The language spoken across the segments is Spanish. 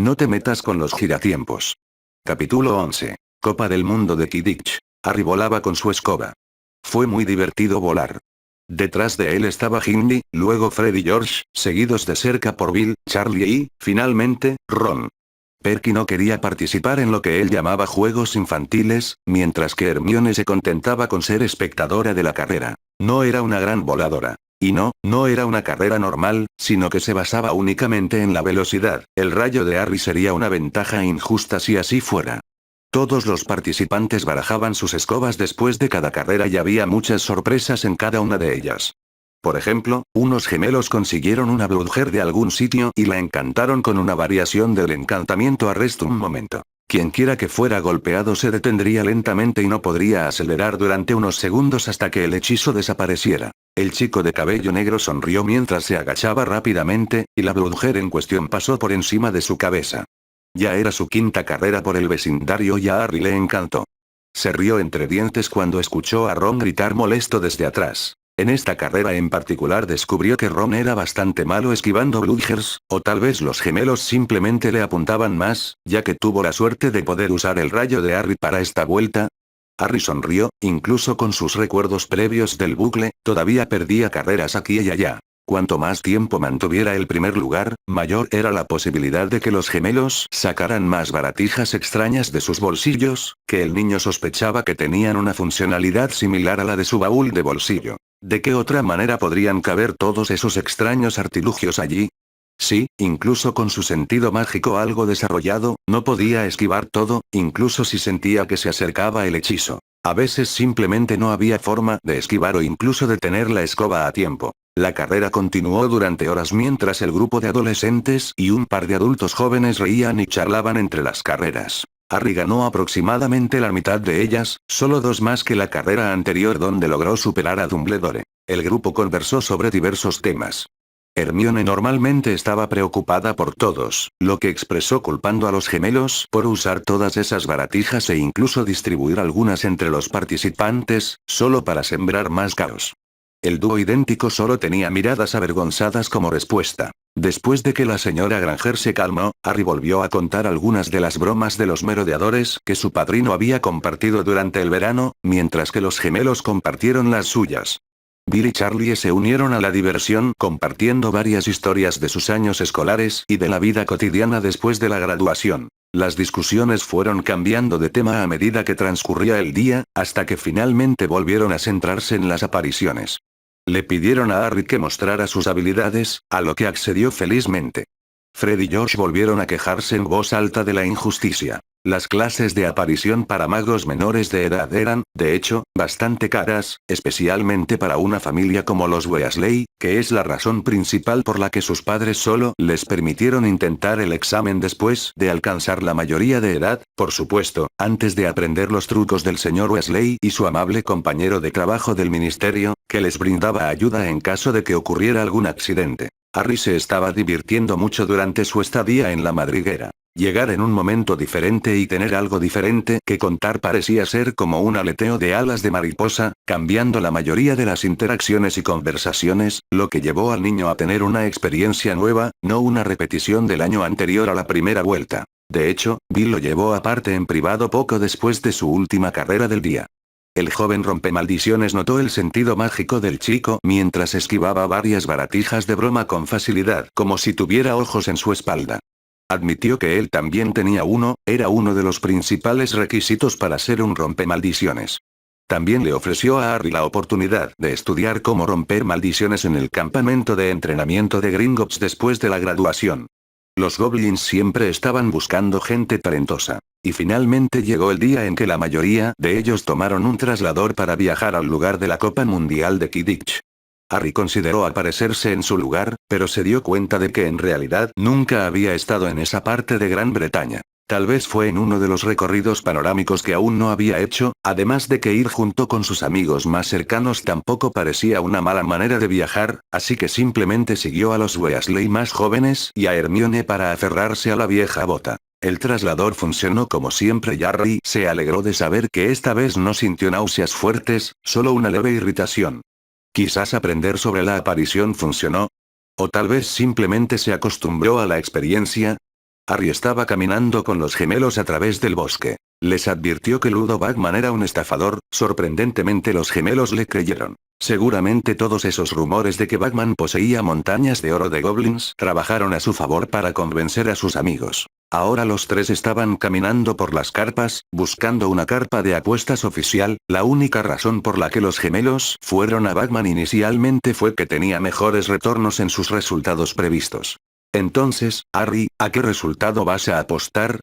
No te metas con los giratiempos. Capítulo 11. Copa del Mundo de Quidditch. Harry volaba con su escoba. Fue muy divertido volar. Detrás de él estaba Ginny, luego Fred y George, seguidos de cerca por Bill, Charlie y, finalmente, Ron. Perky no quería participar en lo que él llamaba juegos infantiles, mientras que Hermione se contentaba con ser espectadora de la carrera. No era una gran voladora. Y no era una carrera normal, sino que se basaba únicamente en la velocidad. El rayo de Harry sería una ventaja injusta si así fuera. Todos los participantes barajaban sus escobas después de cada carrera y había muchas sorpresas en cada una de ellas. Por ejemplo, unos gemelos consiguieron una Bludger de algún sitio y la encantaron con una variación del encantamiento Arrest un momento. Quienquiera que fuera golpeado se detendría lentamente y no podría acelerar durante unos segundos hasta que el hechizo desapareciera. El chico de cabello negro sonrió mientras se agachaba rápidamente, y la Bludger en cuestión pasó por encima de su cabeza. Ya era su quinta carrera por el vecindario y a Harry le encantó. Se rió entre dientes cuando escuchó a Ron gritar molesto desde atrás. En esta carrera en particular descubrió que Ron era bastante malo esquivando Bludgers, o tal vez los gemelos simplemente le apuntaban más, ya que tuvo la suerte de poder usar el rayo de Harry para esta vuelta. Harry sonrió, incluso con sus recuerdos previos del bucle, todavía perdía carreras aquí y allá. Cuanto más tiempo mantuviera el primer lugar, mayor era la posibilidad de que los gemelos sacaran más baratijas extrañas de sus bolsillos, que el niño sospechaba que tenían una funcionalidad similar a la de su baúl de bolsillo. ¿De qué otra manera podrían caber todos esos extraños artilugios allí? Sí, incluso con su sentido mágico algo desarrollado, no podía esquivar todo, incluso si sentía que se acercaba el hechizo. A veces simplemente no había forma de esquivar o incluso de tener la escoba a tiempo. La carrera continuó durante horas mientras el grupo de adolescentes y un par de adultos jóvenes reían y charlaban entre las carreras. Harry ganó aproximadamente la mitad de ellas, solo 2 más que la carrera anterior donde logró superar a Dumbledore. El grupo conversó sobre diversos temas. Hermione normalmente estaba preocupada por todos, lo que expresó culpando a los gemelos por usar todas esas baratijas e incluso distribuir algunas entre los participantes, solo para sembrar más caos. El dúo idéntico solo tenía miradas avergonzadas como respuesta. Después de que la señora Granger se calmó, Harry volvió a contar algunas de las bromas de los merodeadores que su padrino había compartido durante el verano, mientras que los gemelos compartieron las suyas. Bill y Charlie se unieron a la diversión compartiendo varias historias de sus años escolares y de la vida cotidiana después de la graduación. Las discusiones fueron cambiando de tema a medida que transcurría el día, hasta que finalmente volvieron a centrarse en las apariciones. Le pidieron a Harry que mostrara sus habilidades, a lo que accedió felizmente. Fred y George volvieron a quejarse en voz alta de la injusticia. Las clases de aparición para magos menores de edad eran, de hecho, bastante caras, especialmente para una familia como los Weasley, que es la razón principal por la que sus padres solo les permitieron intentar el examen después de alcanzar la mayoría de edad, por supuesto, antes de aprender los trucos del señor Weasley y su amable compañero de trabajo del ministerio, que les brindaba ayuda en caso de que ocurriera algún accidente. Harry se estaba divirtiendo mucho durante su estadía en la madriguera. Llegar en un momento diferente y tener algo diferente que contar parecía ser como un aleteo de alas de mariposa, cambiando la mayoría de las interacciones y conversaciones, lo que llevó al niño a tener una experiencia nueva, no una repetición del año anterior a la primera vuelta. De hecho, Bill lo llevó aparte en privado poco después de su última carrera del día. El joven rompemaldiciones notó el sentido mágico del chico mientras esquivaba varias baratijas de broma con facilidad, como si tuviera ojos en su espalda. Admitió que él también tenía uno, era uno de los principales requisitos para ser un rompemaldiciones. También le ofreció a Harry la oportunidad de estudiar cómo romper maldiciones en el campamento de entrenamiento de Gringotts después de la graduación. Los goblins siempre estaban buscando gente talentosa. Y finalmente llegó el día en que la mayoría de ellos tomaron un traslador para viajar al lugar de la Copa Mundial de Quidditch. Harry consideró aparecerse en su lugar, pero se dio cuenta de que en realidad nunca había estado en esa parte de Gran Bretaña. Tal vez fue en uno de los recorridos panorámicos que aún no había hecho, además de que ir junto con sus amigos más cercanos tampoco parecía una mala manera de viajar, así que simplemente siguió a los Weasley más jóvenes y a Hermione para aferrarse a la vieja bota. El traslador funcionó como siempre y Harry se alegró de saber que esta vez no sintió náuseas fuertes, solo una leve irritación. Quizás aprender sobre la aparición funcionó. O tal vez simplemente se acostumbró a la experiencia. Harry estaba caminando con los gemelos a través del bosque. Les advirtió que Ludo Bagman era un estafador. Sorprendentemente los gemelos le creyeron. Seguramente todos esos rumores de que Bagman poseía montañas de oro de goblins trabajaron a su favor para convencer a sus amigos. Ahora los tres estaban caminando por las carpas, buscando una carpa de apuestas oficial. La única razón por la que los gemelos fueron a Bagman inicialmente fue que tenía mejores retornos en sus resultados previstos. Entonces, Harry, ¿a qué resultado vas a apostar?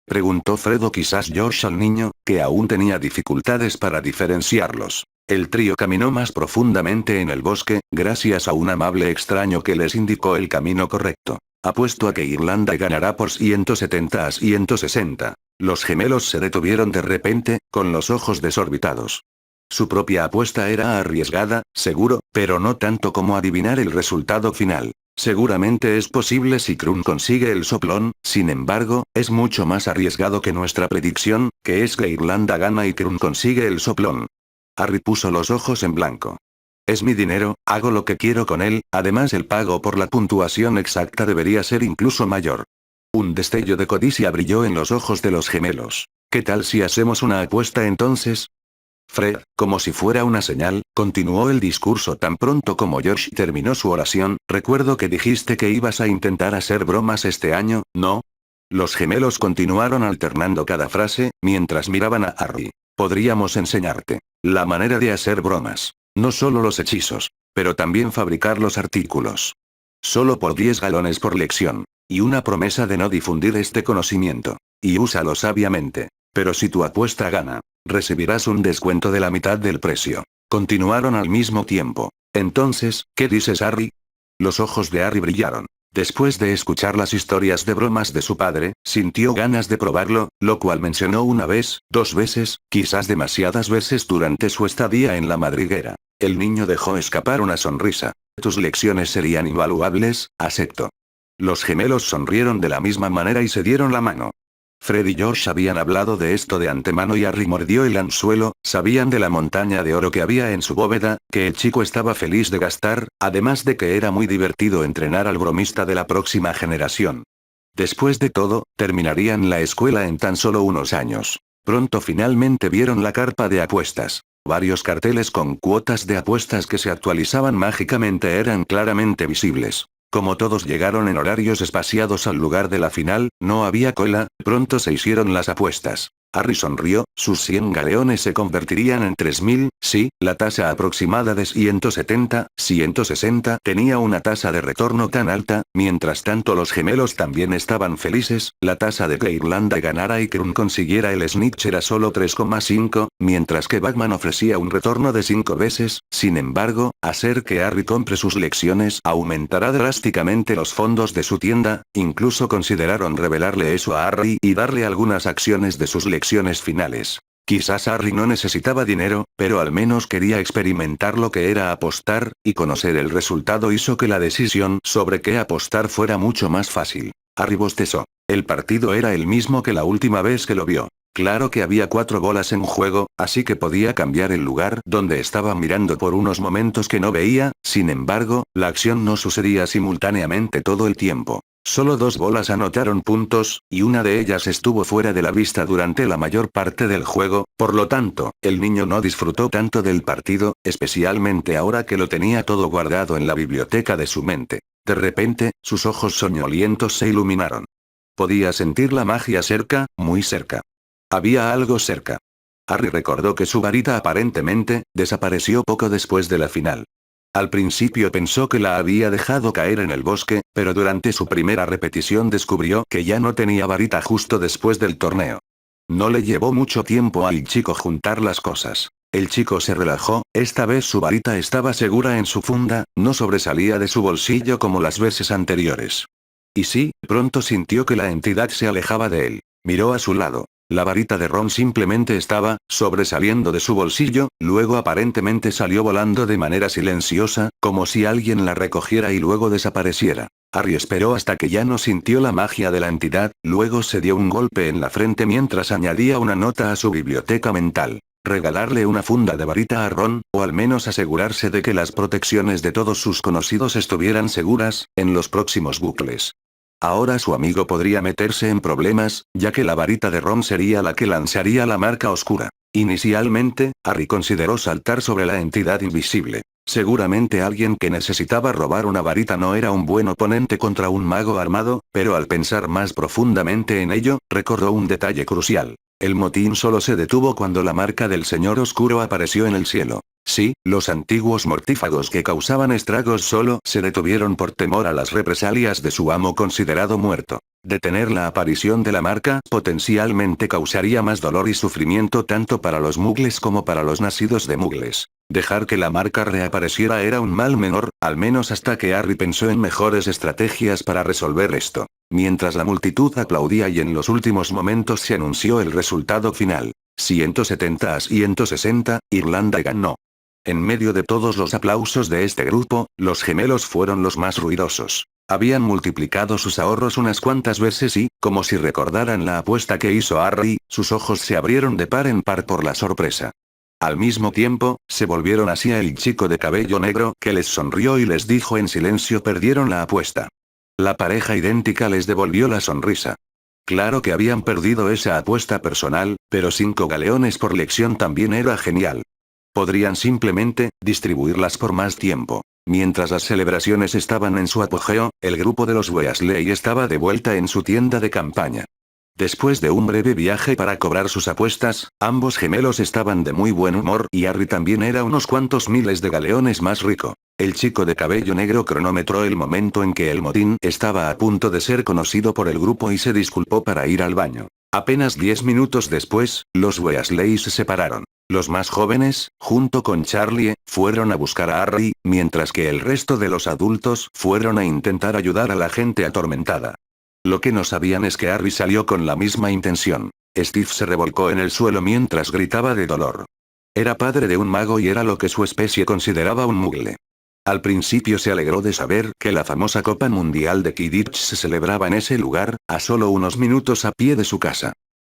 Preguntó Fred o quizás George al niño, que aún tenía dificultades para diferenciarlos. El trío caminó más profundamente en el bosque, gracias a un amable extraño que les indicó el camino correcto. Apuesto a que Irlanda ganará por 170 a 160. Los gemelos se detuvieron de repente, con los ojos desorbitados. Su propia apuesta era arriesgada, seguro, pero no tanto como adivinar el resultado final. Seguramente es posible si Krum consigue el soplón, sin embargo, es mucho más arriesgado que nuestra predicción, que es que Irlanda gana y Krum consigue el soplón. Harry puso los ojos en blanco. Es mi dinero, hago lo que quiero con él, además el pago por la puntuación exacta debería ser incluso mayor. Un destello de codicia brilló en los ojos de los gemelos. ¿Qué tal si hacemos una apuesta entonces? Fred, como si fuera una señal, continuó el discurso tan pronto como George terminó su oración. Recuerdo que dijiste que ibas a intentar hacer bromas este año, ¿no? Los gemelos continuaron alternando cada frase, mientras miraban a Harry. Podríamos enseñarte la manera de hacer bromas. No solo los hechizos, pero también fabricar los artículos. Solo por 10 galones por lección. Y una promesa de no difundir este conocimiento. Y úsalo sabiamente. Pero si tu apuesta gana, recibirás un descuento de la mitad del precio. Continuaron al mismo tiempo. Entonces, ¿qué dices, Harry? Los ojos de Harry brillaron. Después de escuchar las historias de bromas de su padre, sintió ganas de probarlo, lo cual mencionó una vez, 2 veces, quizás demasiadas veces durante su estadía en la madriguera. El niño dejó escapar una sonrisa. Tus lecciones serían invaluables, acepto. Los gemelos sonrieron de la misma manera y se dieron la mano. Fred y George habían hablado de esto de antemano y Harry mordió el anzuelo. Sabían de la montaña de oro que había en su bóveda, que el chico estaba feliz de gastar, además de que era muy divertido entrenar al bromista de la próxima generación. Después de todo, terminarían la escuela en tan solo unos años. Pronto finalmente vieron la carpa de apuestas. Varios carteles con cuotas de apuestas que se actualizaban mágicamente eran claramente visibles. Como todos llegaron en horarios espaciados al lugar de la final, no había cola. Pronto se hicieron las apuestas. Harry sonrió, sus 100 galeones se convertirían en 3000, sí, la tasa aproximada de 170, 160 tenía una tasa de retorno tan alta. Mientras tanto los gemelos también estaban felices. La tasa de que Irlanda ganara y Krum consiguiera el snitch era solo 3,5, mientras que Bagman ofrecía un retorno de 5 veces. Sin embargo, hacer que Harry compre sus lecciones aumentará drásticamente los fondos de su tienda. Incluso consideraron revelarle eso a Harry y darle algunas acciones de sus lecciones finales. Quizás Harry no necesitaba dinero, pero al menos quería experimentar lo que era apostar, y conocer el resultado hizo que la decisión sobre qué apostar fuera mucho más fácil. Harry bostezó. El partido era el mismo que la última vez que lo vio. Claro que había 4 bolas en juego, así que podía cambiar el lugar donde estaba mirando por unos momentos que no veía. Sin embargo, la acción no sucedía simultáneamente todo el tiempo. Solo 2 bolas anotaron puntos, y una de ellas estuvo fuera de la vista durante la mayor parte del juego. Por lo tanto, el niño no disfrutó tanto del partido, especialmente ahora que lo tenía todo guardado en la biblioteca de su mente. De repente, sus ojos soñolientos se iluminaron. Podía sentir la magia cerca, muy cerca. Había algo cerca. Harry recordó que su varita aparentemente desapareció poco después de la final. Al principio pensó que la había dejado caer en el bosque, pero durante su primera repetición descubrió que ya no tenía varita justo después del torneo. No le llevó mucho tiempo al chico juntar las cosas. El chico se relajó, esta vez su varita estaba segura en su funda, no sobresalía de su bolsillo como las veces anteriores. Y sí, pronto sintió que la entidad se alejaba de él. Miró a su lado. La varita de Ron simplemente estaba sobresaliendo de su bolsillo, luego aparentemente salió volando de manera silenciosa, como si alguien la recogiera y luego desapareciera. Harry esperó hasta que ya no sintió la magia de la entidad, luego se dio un golpe en la frente mientras añadía una nota a su biblioteca mental. Regalarle una funda de varita a Ron, o al menos asegurarse de que las protecciones de todos sus conocidos estuvieran seguras, en los próximos bucles. Ahora su amigo podría meterse en problemas, ya que la varita de Ron sería la que lanzaría la marca oscura. Inicialmente, Harry consideró saltar sobre la entidad invisible. Seguramente alguien que necesitaba robar una varita no era un buen oponente contra un mago armado, pero al pensar más profundamente en ello, recordó un detalle crucial. El motín solo se detuvo cuando la marca del Señor Oscuro apareció en el cielo. Sí, los antiguos mortífagos que causaban estragos solo se detuvieron por temor a las represalias de su amo considerado muerto. Detener la aparición de la marca potencialmente causaría más dolor y sufrimiento tanto para los mugles como para los nacidos de mugles. Dejar que la marca reapareciera era un mal menor, al menos hasta que Harry pensó en mejores estrategias para resolver esto. Mientras la multitud aplaudía y en los últimos momentos se anunció el resultado final. 170 a 160, Irlanda ganó. En medio de todos los aplausos de este grupo, los gemelos fueron los más ruidosos. Habían multiplicado sus ahorros unas cuantas veces y, como si recordaran la apuesta que hizo Harry, sus ojos se abrieron de par en par por la sorpresa. Al mismo tiempo, se volvieron hacia el chico de cabello negro que les sonrió y les dijo en silencio: perdieron la apuesta. La pareja idéntica les devolvió la sonrisa. Claro que habían perdido esa apuesta personal, pero 5 galeones por lección también era genial. Podrían simplemente distribuirlas por más tiempo. Mientras las celebraciones estaban en su apogeo, el grupo de los Weasley estaba de vuelta en su tienda de campaña. Después de un breve viaje para cobrar sus apuestas, ambos gemelos estaban de muy buen humor y Harry también era unos cuantos miles de galeones más rico. El chico de cabello negro cronometró el momento en que el motín estaba a punto de ser conocido por el grupo y se disculpó para ir al baño. Apenas 10 minutos después, los Weasley se separaron. Los más jóvenes, junto con Charlie, fueron a buscar a Harry, mientras que el resto de los adultos fueron a intentar ayudar a la gente atormentada. Lo que no sabían es que Harry salió con la misma intención. Steve se revolcó en el suelo mientras gritaba de dolor. Era padre de un mago y era lo que su especie consideraba un mugle. Al principio se alegró de saber que la famosa Copa Mundial de Quidditch se celebraba en ese lugar, a solo unos minutos a pie de su casa.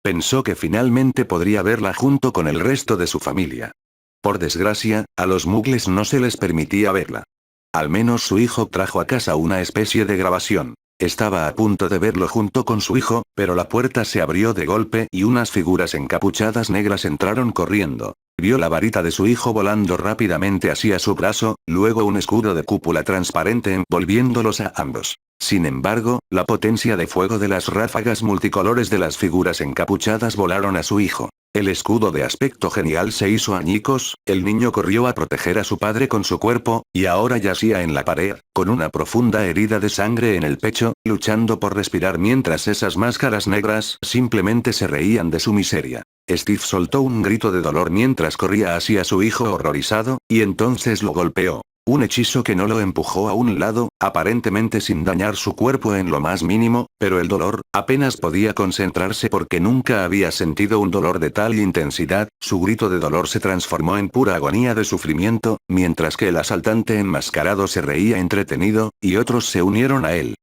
Pensó que finalmente podría verla junto con el resto de su familia. Por desgracia, a los mugles no se les permitía verla. Al menos su hijo trajo a casa una especie de grabación. Estaba a punto de verlo junto con su hijo, pero la puerta se abrió de golpe y unas figuras encapuchadas negras entraron corriendo. Vio la varita de su hijo volando rápidamente hacia su brazo, luego un escudo de cúpula transparente envolviéndolos a ambos. Sin embargo, la potencia de fuego de las ráfagas multicolores de las figuras encapuchadas volaron a su hijo. El escudo de aspecto genial se hizo añicos, el niño corrió a proteger a su padre con su cuerpo, y ahora yacía en la pared, con una profunda herida de sangre en el pecho, luchando por respirar mientras esas máscaras negras simplemente se reían de su miseria. Steve soltó un grito de dolor mientras corría hacia su hijo horrorizado, y entonces lo golpeó. Un hechizo que no lo empujó a un lado, aparentemente sin dañar su cuerpo en lo más mínimo, pero el dolor, apenas podía concentrarse porque nunca había sentido un dolor de tal intensidad, su grito de dolor se transformó en pura agonía de sufrimiento, mientras que el asaltante enmascarado se reía entretenido, y otros se unieron a él.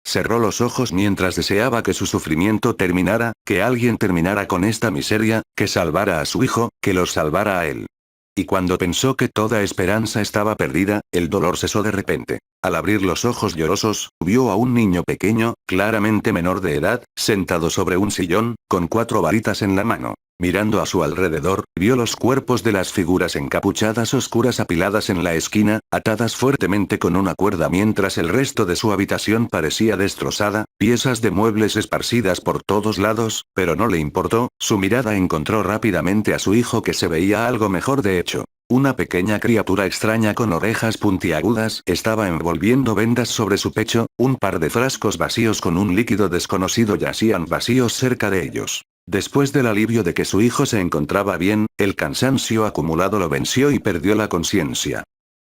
Cerró los ojos mientras deseaba que su sufrimiento terminara, que alguien terminara con esta miseria, que salvara a su hijo, que lo salvara a él. Y cuando pensó que toda esperanza estaba perdida, el dolor cesó de repente. Al abrir los ojos llorosos, vio a un niño pequeño, claramente menor de edad, sentado sobre un sillón, con 4 varitas en la mano. Mirando a su alrededor, vio los cuerpos de las figuras encapuchadas oscuras apiladas en la esquina, atadas fuertemente con una cuerda mientras el resto de su habitación parecía destrozada, piezas de muebles esparcidas por todos lados, pero no le importó, su mirada encontró rápidamente a su hijo que se veía algo mejor de hecho. Una pequeña criatura extraña con orejas puntiagudas estaba envolviendo vendas sobre su pecho, un par de frascos vacíos con un líquido desconocido yacían vacíos cerca de ellos. Después del alivio de que su hijo se encontraba bien, el cansancio acumulado lo venció y perdió la conciencia.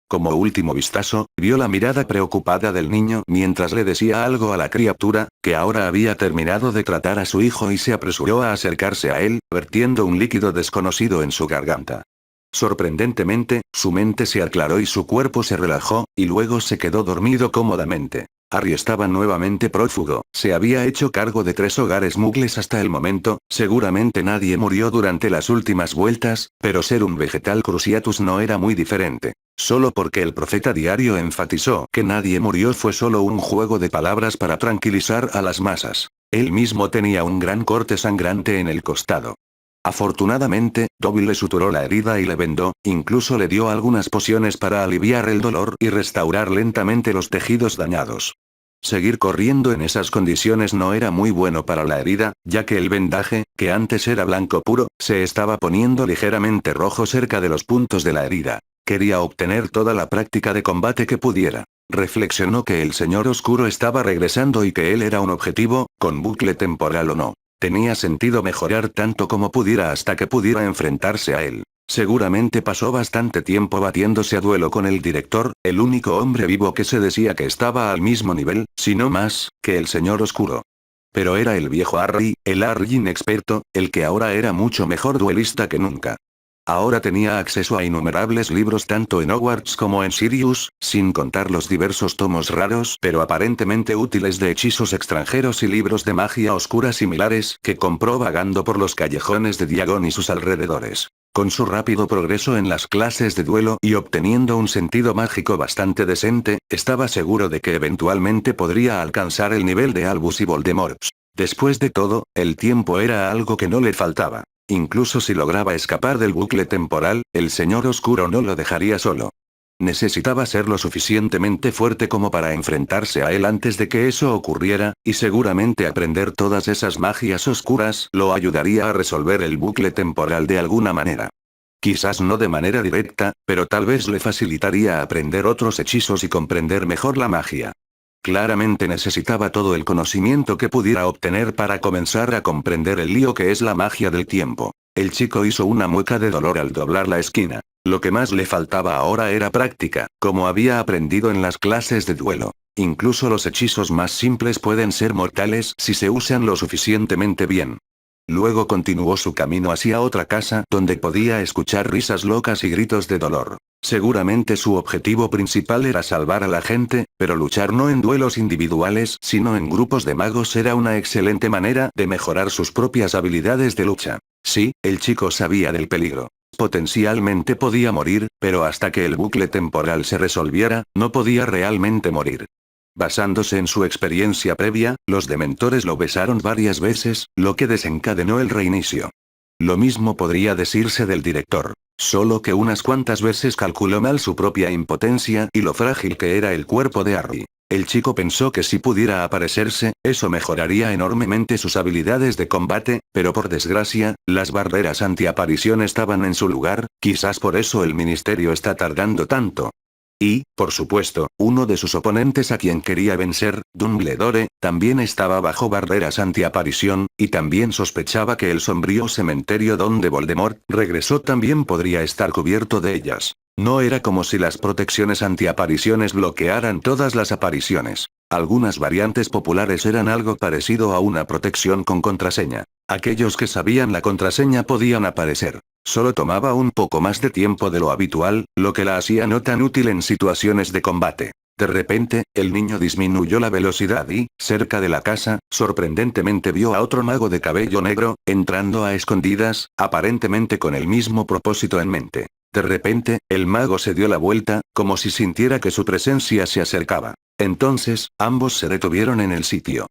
Como último vistazo, vio la mirada preocupada del niño mientras le decía algo a la criatura, que ahora había terminado de tratar a su hijo y se apresuró a acercarse a él, vertiendo un líquido desconocido en su garganta. Sorprendentemente, su mente se aclaró y su cuerpo se relajó, y luego se quedó dormido cómodamente. Harry estaba nuevamente prófugo, se había hecho cargo de 3 hogares mugles hasta el momento, seguramente nadie murió durante las últimas vueltas, pero ser un vegetal cruciatus no era muy diferente. Solo porque el profeta diario enfatizó que nadie murió fue solo un juego de palabras para tranquilizar a las masas. Él mismo tenía un gran corte sangrante en el costado. Afortunadamente, Dobby le suturó la herida y le vendó, incluso le dio algunas pociones para aliviar el dolor y restaurar lentamente los tejidos dañados. Seguir corriendo en esas condiciones no era muy bueno para la herida, ya que el vendaje, que antes era blanco puro, se estaba poniendo ligeramente rojo cerca de los puntos de la herida. Quería obtener toda la práctica de combate que pudiera. Reflexionó que el Señor Oscuro estaba regresando y que él era un objetivo, con bucle temporal o no. Tenía sentido mejorar tanto como pudiera hasta que pudiera enfrentarse a él. Seguramente pasó bastante tiempo batiéndose a duelo con el director, el único hombre vivo que se decía que estaba al mismo nivel, si no más, que el Señor Oscuro. Pero era el viejo Harry, el Harry inexperto, el que ahora era mucho mejor duelista que nunca. Ahora tenía acceso a innumerables libros tanto en Hogwarts como en Sirius, sin contar los diversos tomos raros pero aparentemente útiles de hechizos extranjeros y libros de magia oscura similares que compró vagando por los callejones de Diagon y sus alrededores. Con su rápido progreso en las clases de duelo y obteniendo un sentido mágico bastante decente, estaba seguro de que eventualmente podría alcanzar el nivel de Albus y Voldemort. Después de todo, el tiempo era algo que no le faltaba. Incluso si lograba escapar del bucle temporal, el Señor Oscuro no lo dejaría solo. Necesitaba ser lo suficientemente fuerte como para enfrentarse a él antes de que eso ocurriera, y seguramente aprender todas esas magias oscuras lo ayudaría a resolver el bucle temporal de alguna manera. Quizás no de manera directa, pero tal vez le facilitaría aprender otros hechizos y comprender mejor la magia. Claramente necesitaba todo el conocimiento que pudiera obtener para comenzar a comprender el lío que es la magia del tiempo. El chico hizo una mueca de dolor al doblar la esquina. Lo que más le faltaba ahora era práctica, como había aprendido en las clases de duelo. Incluso los hechizos más simples pueden ser mortales si se usan lo suficientemente bien. Luego continuó su camino hacia otra casa donde podía escuchar risas locas y gritos de dolor. Seguramente su objetivo principal era salvar a la gente, pero luchar no en duelos individuales sino en grupos de magos era una excelente manera de mejorar sus propias habilidades de lucha. Sí, el chico sabía del peligro. Potencialmente podía morir, pero hasta que el bucle temporal se resolviera, no podía realmente morir. Basándose en su experiencia previa, los dementores lo besaron varias veces, lo que desencadenó el reinicio. Lo mismo podría decirse del director. Solo que unas cuantas veces calculó mal su propia impotencia y lo frágil que era el cuerpo de Harry. El chico pensó que si pudiera aparecerse, eso mejoraría enormemente sus habilidades de combate, pero por desgracia, las barreras antiaparición estaban en su lugar, quizás por eso el ministerio está tardando tanto. Y, por supuesto, uno de sus oponentes a quien quería vencer, Dumbledore, también estaba bajo barreras antiaparición, y también sospechaba que el sombrío cementerio donde Voldemort regresó también podría estar cubierto de ellas. No era como si las protecciones antiapariciones bloquearan todas las apariciones. Algunas variantes populares eran algo parecido a una protección con contraseña. Aquellos que sabían la contraseña podían aparecer. Solo tomaba un poco más de tiempo de lo habitual, lo que la hacía no tan útil en situaciones de combate. De repente, el niño disminuyó la velocidad y, cerca de la casa, sorprendentemente vio a otro mago de cabello negro, entrando a escondidas, aparentemente con el mismo propósito en mente. De repente, el mago se dio la vuelta, como si sintiera que su presencia se acercaba. Entonces, ambos se detuvieron en el sitio.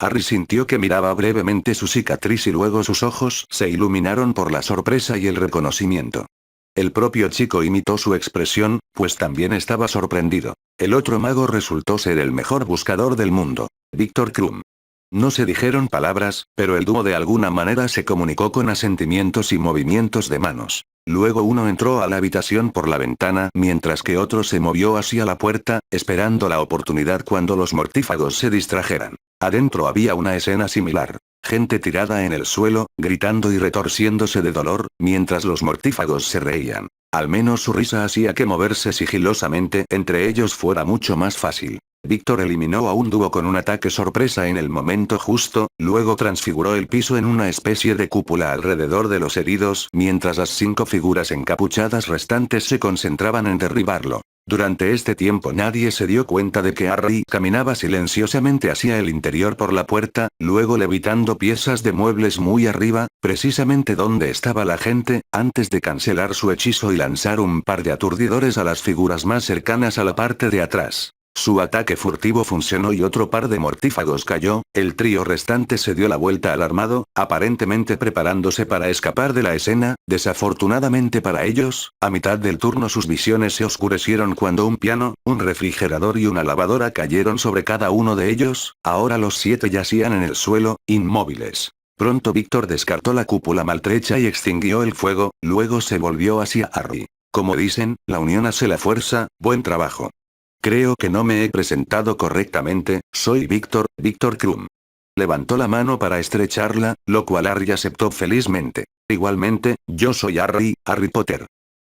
Harry sintió que miraba brevemente su cicatriz y luego sus ojos se iluminaron por la sorpresa y el reconocimiento. El propio chico imitó su expresión, pues también estaba sorprendido. El otro mago resultó ser el mejor buscador del mundo, Víctor Krum. No se dijeron palabras, pero el dúo de alguna manera se comunicó con asentimientos y movimientos de manos. Luego uno entró a la habitación por la ventana mientras que otro se movió hacia la puerta, esperando la oportunidad cuando los mortífagos se distrajeran. Adentro había una escena similar. Gente tirada en el suelo, gritando y retorciéndose de dolor, mientras los mortífagos se reían. Al menos su risa hacía que moverse sigilosamente entre ellos fuera mucho más fácil. Víctor eliminó a un dúo con un ataque sorpresa en el momento justo, luego transfiguró el piso en una especie de cúpula alrededor de los heridos mientras las 5 figuras encapuchadas restantes se concentraban en derribarlo. Durante este tiempo nadie se dio cuenta de que Harry caminaba silenciosamente hacia el interior por la puerta, luego levitando piezas de muebles muy arriba, precisamente donde estaba la gente, antes de cancelar su hechizo y lanzar un par de aturdidores a las figuras más cercanas a la parte de atrás. Su ataque furtivo funcionó y otro par de mortífagos cayó, el trío restante se dio la vuelta alarmado, aparentemente preparándose para escapar de la escena. Desafortunadamente para ellos, a mitad del turno sus visiones se oscurecieron cuando un piano, un refrigerador y una lavadora cayeron sobre cada uno de ellos, ahora los 7 yacían en el suelo, inmóviles. Pronto Víctor descartó la cúpula maltrecha y extinguió el fuego, luego se volvió hacia Harry. Como dicen, la unión hace la fuerza, buen trabajo. Creo que no me he presentado correctamente, soy Víctor Krum. Levantó la mano para estrecharla, lo cual Harry aceptó felizmente. Igualmente, yo soy Harry Potter.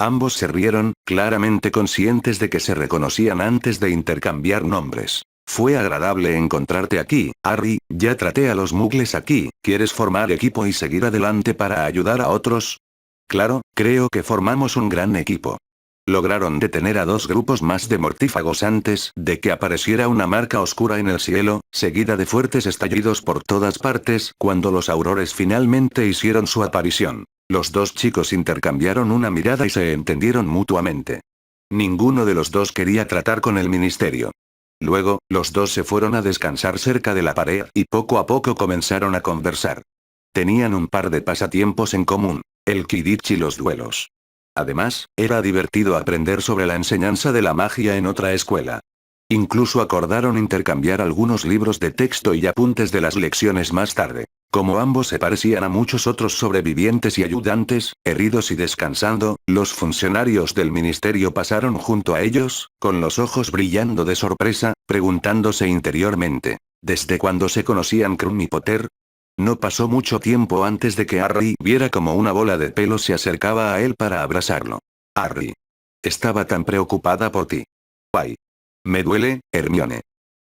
Ambos se rieron, claramente conscientes de que se reconocían antes de intercambiar nombres. Fue agradable encontrarte aquí, Harry, ya traté a los muggles aquí, ¿quieres formar equipo y seguir adelante para ayudar a otros? Claro, creo que formamos un gran equipo. Lograron detener a 2 grupos más de mortífagos antes de que apareciera una marca oscura en el cielo, seguida de fuertes estallidos por todas partes cuando los aurores finalmente hicieron su aparición. Los 2 chicos intercambiaron una mirada y se entendieron mutuamente. Ninguno de los 2 quería tratar con el ministerio. Luego, los 2 se fueron a descansar cerca de la pared y poco a poco comenzaron a conversar. Tenían un par de pasatiempos en común, el Quidditch y los duelos. Además, era divertido aprender sobre la enseñanza de la magia en otra escuela. Incluso acordaron intercambiar algunos libros de texto y apuntes de las lecciones más tarde. Como ambos se parecían a muchos otros sobrevivientes y ayudantes, heridos y descansando, los funcionarios del ministerio pasaron junto a ellos, con los ojos brillando de sorpresa, preguntándose interiormente, ¿desde cuándo se conocían Krum y Potter? No pasó mucho tiempo antes de que Harry viera como una bola de pelo se acercaba a él para abrazarlo. Harry. Estaba tan preocupada por ti. Ay. Me duele, Hermione.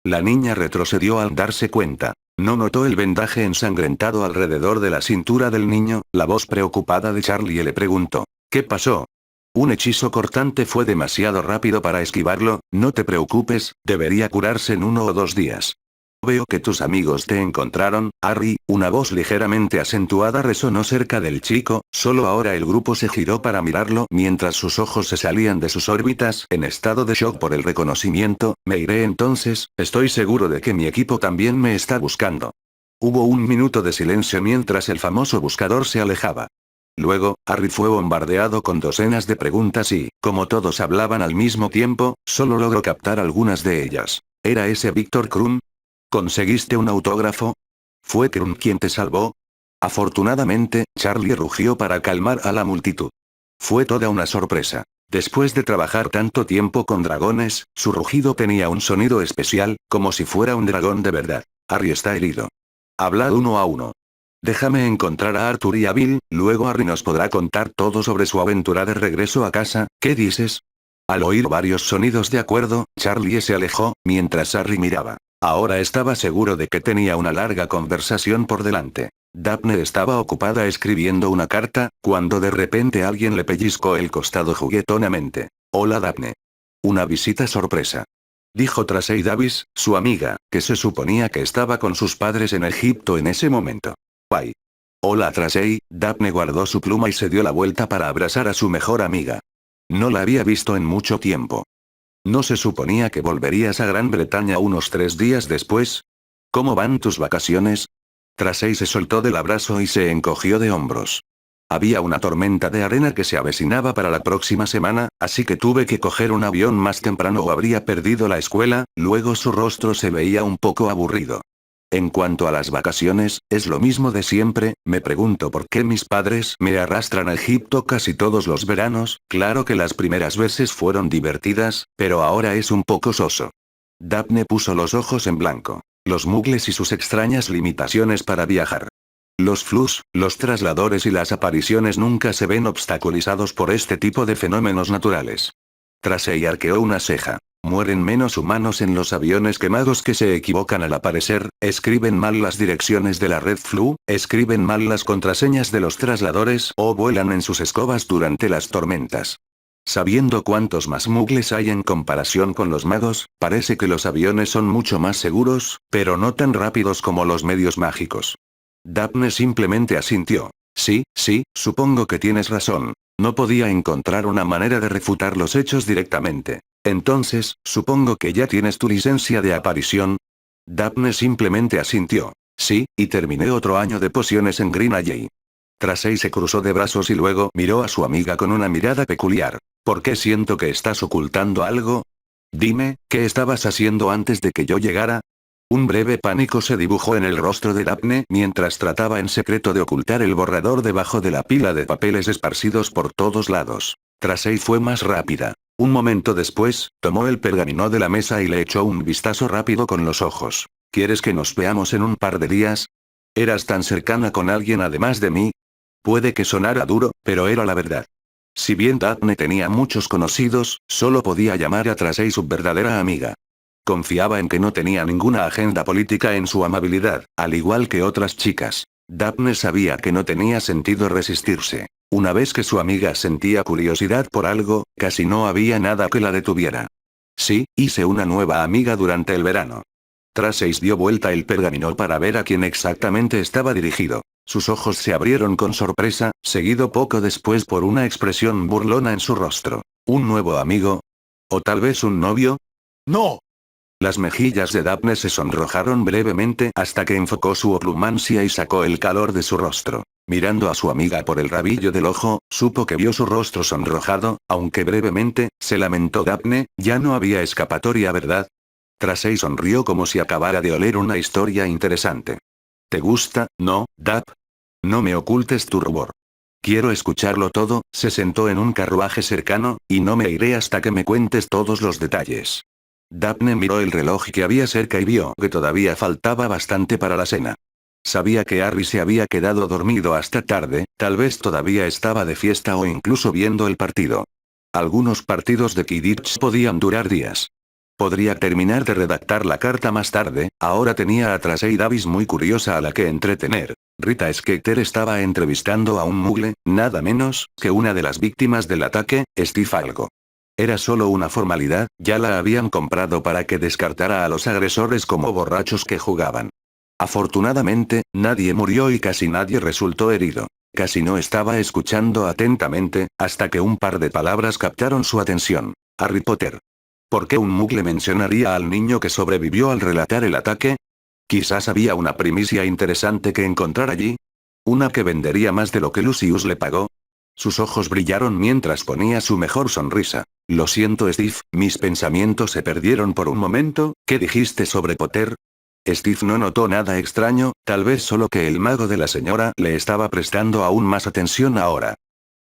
La niña retrocedió al darse cuenta. No notó el vendaje ensangrentado alrededor de la cintura del niño, la voz preocupada de Charlie le preguntó. ¿Qué pasó? Un hechizo cortante fue demasiado rápido para esquivarlo, no te preocupes, debería curarse en 1 o 2 días. Veo que tus amigos te encontraron, Harry, una voz ligeramente acentuada resonó cerca del chico, solo ahora el grupo se giró para mirarlo mientras sus ojos se salían de sus órbitas en estado de shock por el reconocimiento. Me iré entonces, estoy seguro de que mi equipo también me está buscando. Hubo un minuto de silencio mientras el famoso buscador se alejaba. Luego, Harry fue bombardeado con docenas de preguntas y, como todos hablaban al mismo tiempo, solo logró captar algunas de ellas. ¿Era ese Víctor Krum? ¿Conseguiste un autógrafo? ¿Fue Krum quien te salvó? Afortunadamente, Charlie rugió para calmar a la multitud. Fue toda una sorpresa. Después de trabajar tanto tiempo con dragones, su rugido tenía un sonido especial, como si fuera un dragón de verdad. Harry está herido. Hablad uno a uno. Déjame encontrar a Arthur y a Bill, luego Harry nos podrá contar todo sobre su aventura de regreso a casa, ¿qué dices? Al oír varios sonidos de acuerdo, Charlie se alejó, mientras Harry miraba. Ahora estaba seguro de que tenía una larga conversación por delante. Daphne estaba ocupada escribiendo una carta, cuando de repente alguien le pellizcó el costado juguetonamente. Hola Daphne. Una visita sorpresa. Dijo Tracey Davis, su amiga, que se suponía que estaba con sus padres en Egipto en ese momento. Bye. Hola Tracey, Daphne guardó su pluma y se dio la vuelta para abrazar a su mejor amiga. No la había visto en mucho tiempo. ¿No se suponía que volverías a Gran Bretaña unos 3 días después? ¿Cómo van tus vacaciones? Tracey se soltó del abrazo y se encogió de hombros. Había una tormenta de arena que se avecinaba para la próxima semana, así que tuve que coger un avión más temprano o habría perdido la escuela. Luego su rostro se veía un poco aburrido. En cuanto a las vacaciones, es lo mismo de siempre, me pregunto por qué mis padres me arrastran a Egipto casi todos los veranos, claro que las primeras veces fueron divertidas, pero ahora es un poco soso. Daphne puso los ojos en blanco. Los muggles y sus extrañas limitaciones para viajar. Los flus, los trasladores y las apariciones nunca se ven obstaculizados por este tipo de fenómenos naturales. Tracey arqueó una ceja. mueren menos humanos en los aviones que magos que se equivocan al aparecer, escriben mal las direcciones de la Red Flu, escriben mal las contraseñas de los trasladores o vuelan en sus escobas durante las tormentas. Sabiendo cuántos más muggles hay en comparación con los magos, parece que los aviones son mucho más seguros, pero no tan rápidos como los medios mágicos. Daphne simplemente asintió. Sí, supongo que tienes razón. No podía encontrar una manera de refutar los hechos directamente. Entonces, supongo que ya tienes tu licencia de aparición. Daphne simplemente asintió. Sí, y terminé otro año de pociones en Green Alley. Tracey se cruzó de brazos y luego miró a su amiga con una mirada peculiar. ¿Por qué siento que estás ocultando algo? Dime, ¿qué estabas haciendo antes de que yo llegara? Un breve pánico se dibujó en el rostro de Daphne mientras trataba en secreto de ocultar el borrador debajo de la pila de papeles esparcidos por todos lados. Tracey fue más rápida. Un momento después, tomó el pergamino de la mesa y le echó un vistazo rápido con los ojos. ¿Quieres que nos veamos en un par de días? ¿Eras tan cercana con alguien además de mí? Puede que sonara duro, pero era la verdad. Si bien Daphne tenía muchos conocidos, solo podía llamar a Tracey su verdadera amiga. Confiaba en que no tenía ninguna agenda política en su amabilidad, al igual que otras chicas. Daphne sabía que no tenía sentido resistirse. Una vez que su amiga sentía curiosidad por algo, casi no había nada que la detuviera. Sí, hice una nueva amiga durante el verano. Tracey dio vuelta el pergamino para ver a quién exactamente estaba dirigido. Sus ojos se abrieron con sorpresa, seguido poco después por una expresión burlona en su rostro. ¿Un nuevo amigo? ¿O tal vez un novio? ¡No! Las mejillas de Daphne se sonrojaron brevemente hasta que enfocó su oclumancia y sacó el calor de su rostro. Mirando a su amiga por el rabillo del ojo, supo que vio su rostro sonrojado, aunque brevemente, se lamentó Daphne, ya no había escapatoria, ¿verdad? Tracey sonrió como si acabara de oler una historia interesante. ¿Te gusta, no, Daph? No me ocultes tu rubor. Quiero escucharlo todo. Se sentó en un carruaje cercano, y no me iré hasta que me cuentes todos los detalles. Daphne miró el reloj que había cerca y vio que todavía faltaba bastante para la cena. Sabía que Harry se había quedado dormido hasta tarde, tal vez todavía estaba de fiesta o incluso viendo el partido. Algunos partidos de Quidditch podían durar días. Podría terminar de redactar la carta más tarde. Ahora tenía a Tracey Davis muy curiosa a la que entretener. Rita Skeeter estaba entrevistando a un muggle, nada menos que una de las víctimas del ataque, Steve Algo. Era solo una formalidad, ya la habían comprado para que descartara a los agresores como borrachos que jugaban. Afortunadamente, nadie murió y casi nadie resultó herido. Casi no estaba escuchando atentamente, hasta que un par de palabras captaron su atención. Harry Potter. ¿Por qué un muggle mencionaría al niño que sobrevivió al relatar el ataque? Quizás había una primicia interesante que encontrar allí. Una que vendería más de lo que Lucius le pagó. Sus ojos brillaron mientras ponía su mejor sonrisa. Lo siento, Steve, mis pensamientos se perdieron por un momento. ¿Qué dijiste sobre Potter? Steve no notó nada extraño, tal vez solo que el mago de la señora le estaba prestando aún más atención ahora.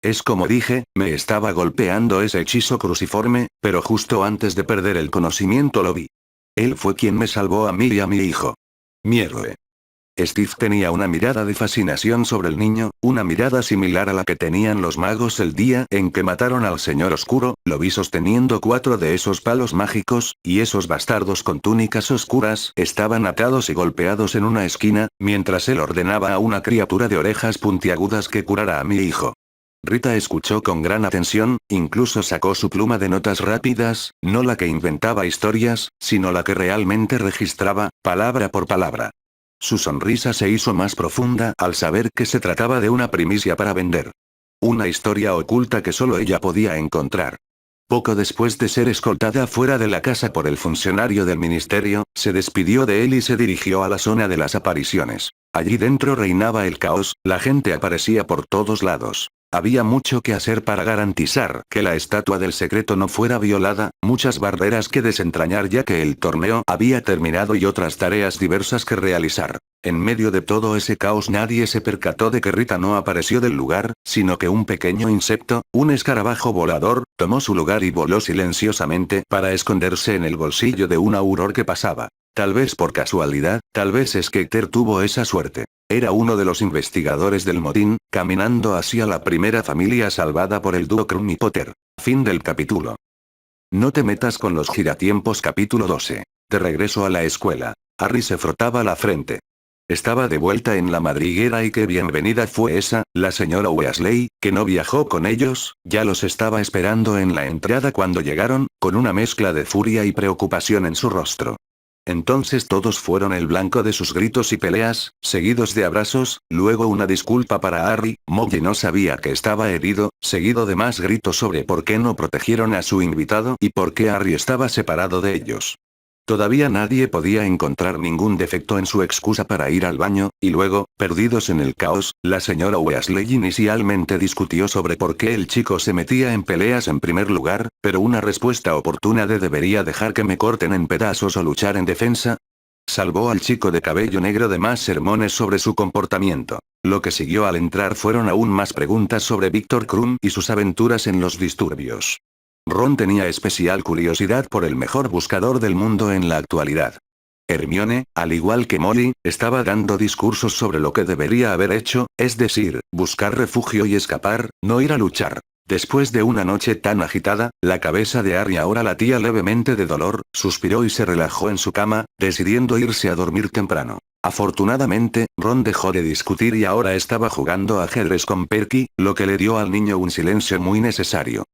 Es como dije, me estaba golpeando ese hechizo cruciforme, pero justo antes de perder el conocimiento lo vi. Él fue quien me salvó a mí y a mi hijo. Mi héroe. Steve tenía una mirada de fascinación sobre el niño, una mirada similar a la que tenían los magos el día en que mataron al Señor Oscuro. Lo vi sosteniendo 4 de esos palos mágicos, y esos bastardos con túnicas oscuras estaban atados y golpeados en una esquina, mientras él ordenaba a una criatura de orejas puntiagudas que curara a mi hijo. Rita escuchó con gran atención, incluso sacó su pluma de notas rápidas, no la que inventaba historias, sino la que realmente registraba, palabra por palabra. Su sonrisa se hizo más profunda al saber que se trataba de una primicia para vender. Una historia oculta que solo ella podía encontrar. Poco después de ser escoltada fuera de la casa por el funcionario del ministerio, se despidió de él y se dirigió a la zona de las apariciones. Allí dentro reinaba el caos, la gente aparecía por todos lados. Había mucho que hacer para garantizar que la estatua del secreto no fuera violada, muchas barreras que desentrañar ya que el torneo había terminado y otras tareas diversas que realizar. En medio de todo ese caos nadie se percató de que Rita no apareció del lugar, sino que un pequeño insecto, un escarabajo volador, tomó su lugar y voló silenciosamente para esconderse en el bolsillo de un auror que pasaba. Tal vez por casualidad, tal vez Skeeter tuvo esa suerte. Era uno de los investigadores del motín, caminando hacia la primera familia salvada por el dúo Krum y Potter. Fin del capítulo. No te metas con los giratiempos. Capítulo 12. De regreso a la escuela. Harry se frotaba la frente. Estaba de vuelta en la madriguera y qué bienvenida fue esa, la señora Weasley, que no viajó con ellos, ya los estaba esperando en la entrada cuando llegaron, con una mezcla de furia y preocupación en su rostro. Entonces todos fueron el blanco de sus gritos y peleas, seguidos de abrazos, luego una disculpa para Harry, Molly no sabía que estaba herido, seguido de más gritos sobre por qué no protegieron a su invitado y por qué Harry estaba separado de ellos. Todavía nadie podía encontrar ningún defecto en su excusa para ir al baño, y luego, perdidos en el caos, la señora Weasley inicialmente discutió sobre por qué el chico se metía en peleas en primer lugar, pero una respuesta oportuna de debería dejar que me corten en pedazos o luchar en defensa. Salvó al chico de cabello negro de más sermones sobre su comportamiento. Lo que siguió al entrar fueron aún más preguntas sobre Víctor Krum y sus aventuras en los disturbios. Ron tenía especial curiosidad por el mejor buscador del mundo en la actualidad. Hermione, al igual que Molly, estaba dando discursos sobre lo que debería haber hecho, es decir, buscar refugio y escapar, no ir a luchar. Después de una noche tan agitada, la cabeza de Harry ahora latía levemente de dolor, suspiró y se relajó en su cama, decidiendo irse a dormir temprano. Afortunadamente, Ron dejó de discutir y ahora estaba jugando ajedrez con Perky, lo que le dio al niño un silencio muy necesario.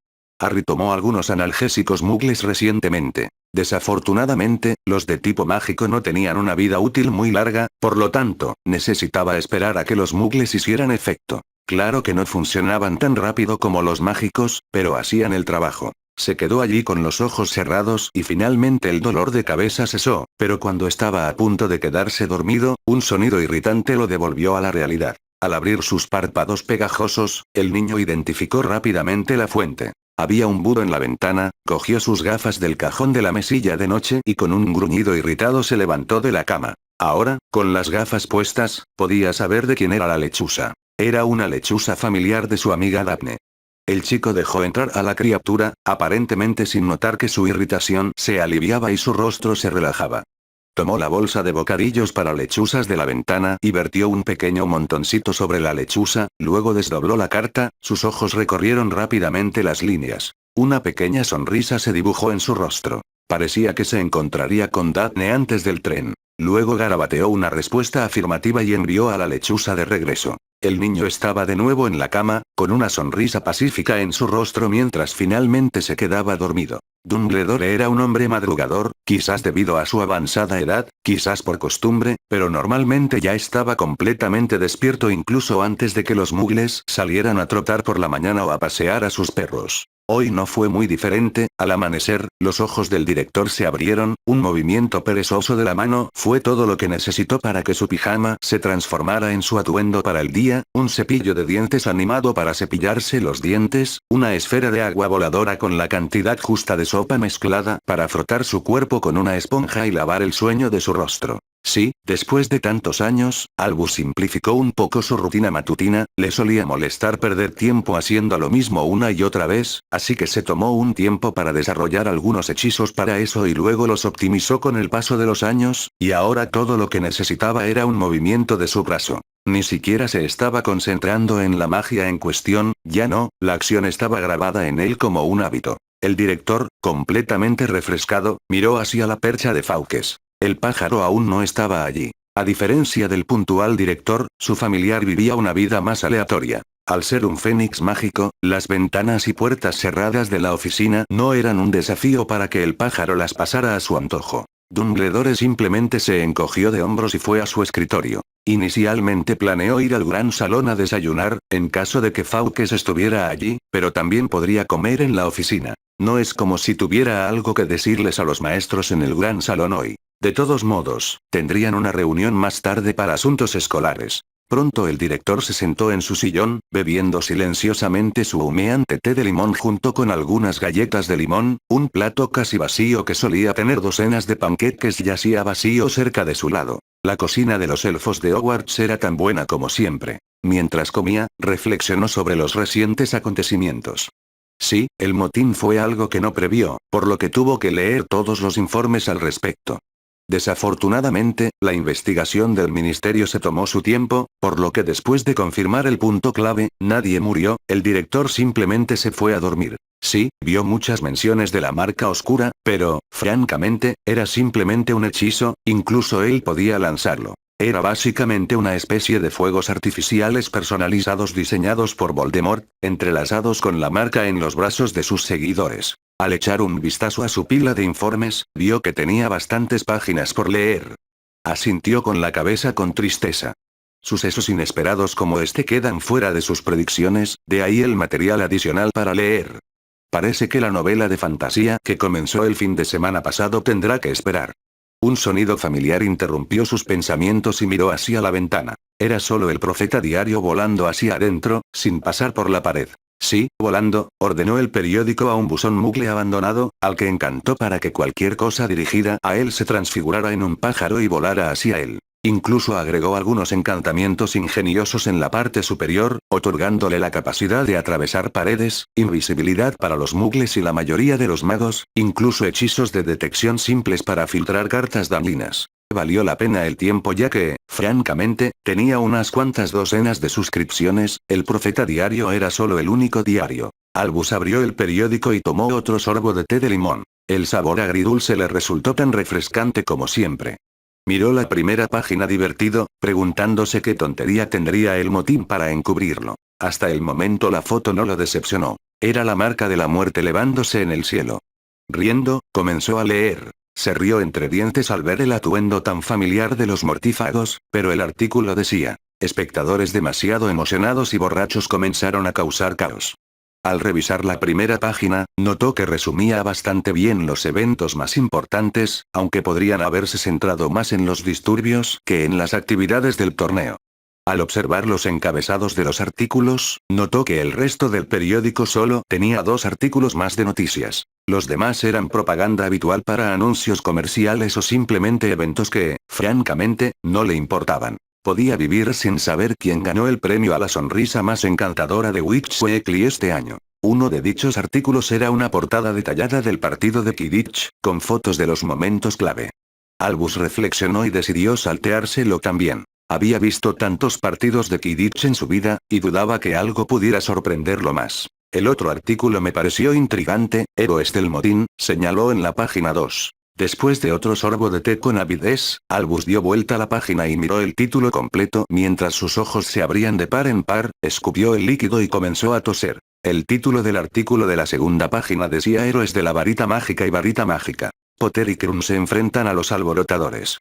Harry tomó algunos analgésicos muggles recientemente. Desafortunadamente, los de tipo mágico no tenían una vida útil muy larga, por lo tanto, necesitaba esperar a que los muggles hicieran efecto. Claro que no funcionaban tan rápido como los mágicos, pero hacían el trabajo. Se quedó allí con los ojos cerrados y finalmente el dolor de cabeza cesó, pero cuando estaba a punto de quedarse dormido, un sonido irritante lo devolvió a la realidad. Al abrir sus párpados pegajosos, el niño identificó rápidamente la fuente. Había un búho en la ventana, cogió sus gafas del cajón de la mesilla de noche y con un gruñido irritado se levantó de la cama. Ahora, con las gafas puestas, podía saber de quién era la lechuza. Era una lechuza familiar de su amiga Daphne. El chico dejó entrar a la criatura, aparentemente sin notar que su irritación se aliviaba y su rostro se relajaba. Tomó la bolsa de bocadillos para lechuzas de la ventana y vertió un pequeño montoncito sobre la lechuza, luego desdobló la carta, sus ojos recorrieron rápidamente las líneas. Una pequeña sonrisa se dibujó en su rostro. Parecía que se encontraría con Daphne antes del tren. Luego garabateó una respuesta afirmativa y envió a la lechuza de regreso. El niño estaba de nuevo en la cama, con una sonrisa pacífica en su rostro mientras finalmente se quedaba dormido. Dumbledore era un hombre madrugador, quizás debido a su avanzada edad, quizás por costumbre, pero normalmente ya estaba completamente despierto incluso antes de que los muggles salieran a trotar por la mañana o a pasear a sus perros. Hoy no fue muy diferente, al amanecer, los ojos del director se abrieron, un movimiento perezoso de la mano fue todo lo que necesitó para que su pijama se transformara en su atuendo para el día, un cepillo de dientes animado para cepillarse los dientes, una esfera de agua voladora con la cantidad justa de sopa mezclada para frotar su cuerpo con una esponja y lavar el sueño de su rostro. Sí, después de tantos años, Albus simplificó un poco su rutina matutina, le solía molestar perder tiempo haciendo lo mismo una y otra vez, así que se tomó un tiempo para desarrollar algunos hechizos para eso y luego los optimizó con el paso de los años, y ahora todo lo que necesitaba era un movimiento de su brazo. Ni siquiera se estaba concentrando en la magia en cuestión, ya no, la acción estaba grabada en él como un hábito. El director, completamente refrescado, miró hacia la percha de Fawkes. El pájaro aún no estaba allí. A diferencia del puntual director, su familiar vivía una vida más aleatoria. Al ser un fénix mágico, las ventanas y puertas cerradas de la oficina no eran un desafío para que el pájaro las pasara a su antojo. Dumbledore simplemente se encogió de hombros y fue a su escritorio. Inicialmente planeó ir al gran salón a desayunar, en caso de que Fawkes estuviera allí, pero también podría comer en la oficina. No es como si tuviera algo que decirles a los maestros en el gran salón hoy. De todos modos, tendrían una reunión más tarde para asuntos escolares. Pronto el director se sentó en su sillón, bebiendo silenciosamente su humeante té de limón junto con algunas galletas de limón, un plato casi vacío que solía tener docenas de panqueques yacía vacío cerca de su lado. La cocina de los elfos de Hogwarts era tan buena como siempre. Mientras comía, reflexionó sobre los recientes acontecimientos. Sí, el motín fue algo que no previó, por lo que tuvo que leer todos los informes al respecto. Desafortunadamente, la investigación del ministerio se tomó su tiempo, por lo que después de confirmar el punto clave, nadie murió, el director simplemente se fue a dormir. Sí, vio muchas menciones de la marca oscura, pero, francamente, era simplemente un hechizo, incluso él podía lanzarlo. Era básicamente una especie de fuegos artificiales personalizados diseñados por Voldemort, entrelazados con la marca en los brazos de sus seguidores. Al echar un vistazo a su pila de informes, vio que tenía bastantes páginas por leer. Asintió con la cabeza con tristeza. Sucesos inesperados como este quedan fuera de sus predicciones, de ahí el material adicional para leer. Parece que la novela de fantasía que comenzó el fin de semana pasado tendrá que esperar. Un sonido familiar interrumpió sus pensamientos y miró hacia la ventana. Era solo el profeta diario volando hacia adentro, sin pasar por la pared. Sí, volando, ordenó el periódico a un buzón Muggle abandonado, al que encantó para que cualquier cosa dirigida a él se transfigurara en un pájaro y volara hacia él. Incluso agregó algunos encantamientos ingeniosos en la parte superior, otorgándole la capacidad de atravesar paredes, invisibilidad para los muggles y la mayoría de los magos, incluso hechizos de detección simples para filtrar cartas dañinas. Valió la pena el tiempo ya que, francamente, tenía unas cuantas docenas de suscripciones, el profeta diario era solo el único diario. Albus abrió el periódico y tomó otro sorbo de té de limón. El sabor agridulce le resultó tan refrescante como siempre. Miró la primera página divertido, preguntándose qué tontería tendría el motín para encubrirlo. Hasta el momento la foto no lo decepcionó. Era la marca de la muerte elevándose en el cielo. Riendo, comenzó a leer. Se rió entre dientes al ver el atuendo tan familiar de los mortífagos, pero el artículo decía: espectadores demasiado emocionados y borrachos comenzaron a causar caos. Al revisar la primera página, notó que resumía bastante bien los eventos más importantes, aunque podrían haberse centrado más en los disturbios que en las actividades del torneo. Al observar los encabezados de los artículos, notó que el resto del periódico solo tenía 2 artículos más de noticias. Los demás eran propaganda habitual para anuncios comerciales o simplemente eventos que, francamente, no le importaban. Podía vivir sin saber quién ganó el premio a la sonrisa más encantadora de Witch Weekly este año. Uno de dichos artículos era una portada detallada del partido de Quidditch, con fotos de los momentos clave. Albus reflexionó y decidió salteárselo también. Había visto tantos partidos de Quidditch en su vida, y dudaba que algo pudiera sorprenderlo más. El otro artículo me pareció intrigante, Héroes del Motín, señaló en la página 2. Después de otro sorbo de té con avidez, Albus dio vuelta a la página y miró el título completo mientras sus ojos se abrían de par en par, escupió el líquido y comenzó a toser. El título del artículo de la segunda página decía Héroes de la varita mágica y varita mágica. Potter y Krum se enfrentan a los alborotadores.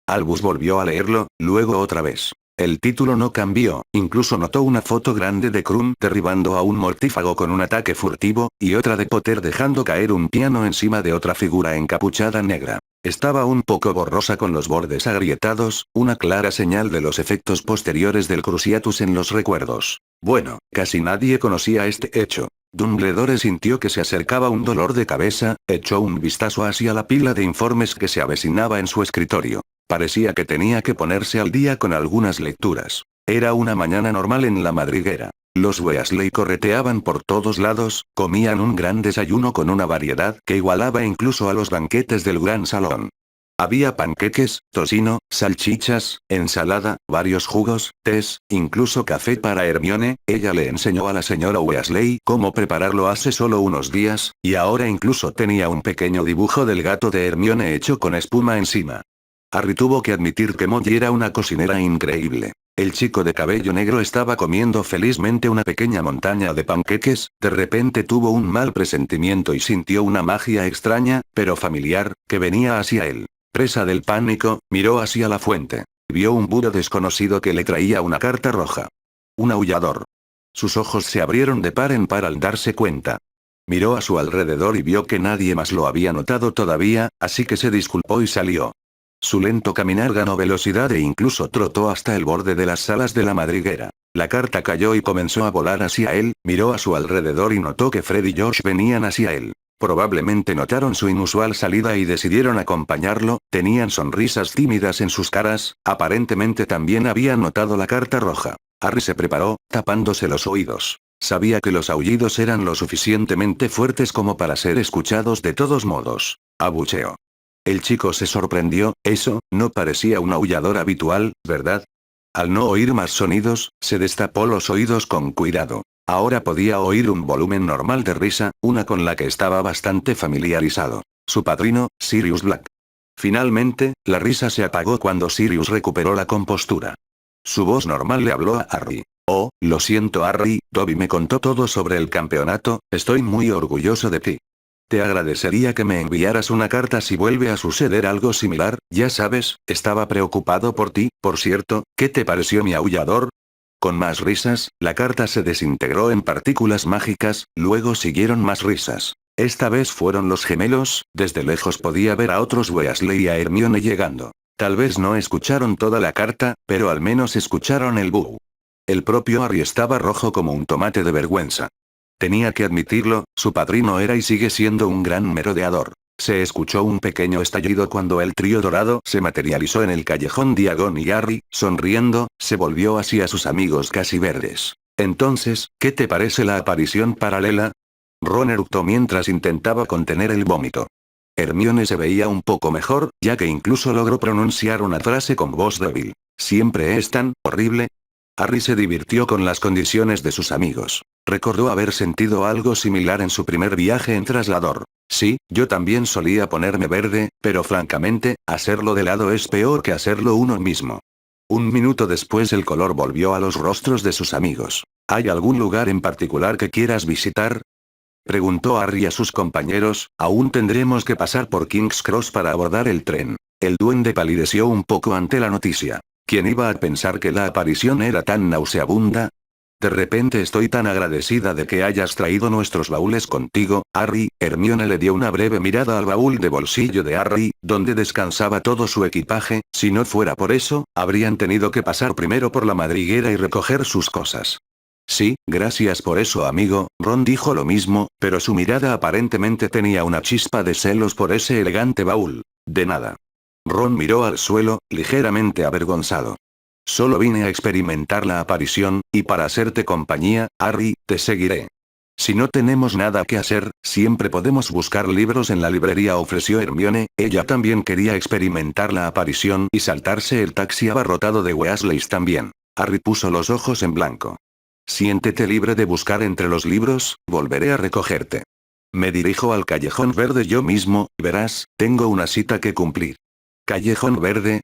Albus volvió a leerlo, luego otra vez. El título no cambió, incluso notó una foto grande de Krum derribando a un mortífago con un ataque furtivo, y otra de Potter dejando caer un piano encima de otra figura encapuchada negra. Estaba un poco borrosa con los bordes agrietados, una clara señal de los efectos posteriores del Cruciatus en los recuerdos. Bueno, casi nadie conocía este hecho. Dumbledore sintió que se acercaba un dolor de cabeza, echó un vistazo hacia la pila de informes que se avecinaba en su escritorio. Parecía que tenía que ponerse al día con algunas lecturas. Era una mañana normal en la madriguera. Los Weasley correteaban por todos lados, comían un gran desayuno con una variedad que igualaba incluso a los banquetes del gran salón. Había panqueques, tocino, salchichas, ensalada, varios jugos, tés, incluso café para Hermione. Ella le enseñó a la señora Weasley cómo prepararlo hace solo unos días, y ahora incluso tenía un pequeño dibujo del gato de Hermione hecho con espuma encima. Harry tuvo que admitir que Molly era una cocinera increíble. El chico de cabello negro estaba comiendo felizmente una pequeña montaña de panqueques, de repente tuvo un mal presentimiento y sintió una magia extraña, pero familiar, que venía hacia él. Presa del pánico, miró hacia la fuente. Vio un búho desconocido que le traía una carta roja. Un aullador. Sus ojos se abrieron de par en par al darse cuenta. Miró a su alrededor y vio que nadie más lo había notado todavía, así que se disculpó y salió. Su lento caminar ganó velocidad e incluso trotó hasta el borde de las salas de la madriguera. La carta cayó y comenzó a volar hacia él, miró a su alrededor y notó que Fred y George venían hacia él. Probablemente notaron su inusual salida y decidieron acompañarlo, tenían sonrisas tímidas en sus caras, aparentemente también habían notado la carta roja. Harry se preparó, tapándose los oídos. Sabía que los aullidos eran lo suficientemente fuertes como para ser escuchados de todos modos. Abucheó. El chico se sorprendió, eso, no parecía un aullador habitual, ¿verdad? Al no oír más sonidos, se destapó los oídos con cuidado. Ahora podía oír un volumen normal de risa, una con la que estaba bastante familiarizado. Su padrino, Sirius Black. Finalmente, la risa se apagó cuando Sirius recuperó la compostura. Su voz normal le habló a Harry. Oh, lo siento Harry, Dobby me contó todo sobre el campeonato, estoy muy orgulloso de ti. Te agradecería que me enviaras una carta si vuelve a suceder algo similar, ya sabes, estaba preocupado por ti, por cierto, ¿qué te pareció mi aullador? Con más risas, la carta se desintegró en partículas mágicas, luego siguieron más risas. Esta vez fueron los gemelos, desde lejos podía ver a otros Weasley y a Hermione llegando. Tal vez no escucharon toda la carta, pero al menos escucharon el búho. El propio Harry estaba rojo como un tomate de vergüenza. Tenía que admitirlo, su padrino era y sigue siendo un gran merodeador. Se escuchó un pequeño estallido cuando el trío dorado se materializó en el callejón Diagon y Harry, sonriendo, se volvió hacia sus amigos casi verdes. Entonces, ¿qué te parece la aparición paralela? Ron eructó mientras intentaba contener el vómito. Hermione se veía un poco mejor, ya que incluso logró pronunciar una frase con voz débil. ¿Siempre es tan horrible? Harry se divirtió con las condiciones de sus amigos. Recordó haber sentido algo similar en su primer viaje en traslador. Sí, yo también solía ponerme verde, pero francamente, hacerlo de lado es peor que hacerlo uno mismo. Un minuto después el color volvió a los rostros de sus amigos. ¿Hay algún lugar en particular que quieras visitar? Preguntó Harry a sus compañeros, aún tendremos que pasar por King's Cross para abordar el tren. El duende palideció un poco ante la noticia. ¿Quién iba a pensar que la aparición era tan nauseabunda? De repente estoy tan agradecida de que hayas traído nuestros baúles contigo, Harry. Hermione le dio una breve mirada al baúl de bolsillo de Harry, donde descansaba todo su equipaje, si no fuera por eso, habrían tenido que pasar primero por la madriguera y recoger sus cosas. Sí, gracias por eso amigo, Ron dijo lo mismo, pero su mirada aparentemente tenía una chispa de celos por ese elegante baúl. De nada. Ron miró al suelo, ligeramente avergonzado. Solo vine a experimentar la aparición, y para hacerte compañía, Harry, te seguiré. Si no tenemos nada que hacer, siempre podemos buscar libros en la librería, ofreció Hermione. Ella también quería experimentar la aparición y saltarse el taxi abarrotado de Weasleys también. Harry puso los ojos en blanco. Siéntete libre de buscar entre los libros, volveré a recogerte. Me dirijo al Callejón Verde yo mismo, verás, tengo una cita que cumplir. ¿Callejón Verde?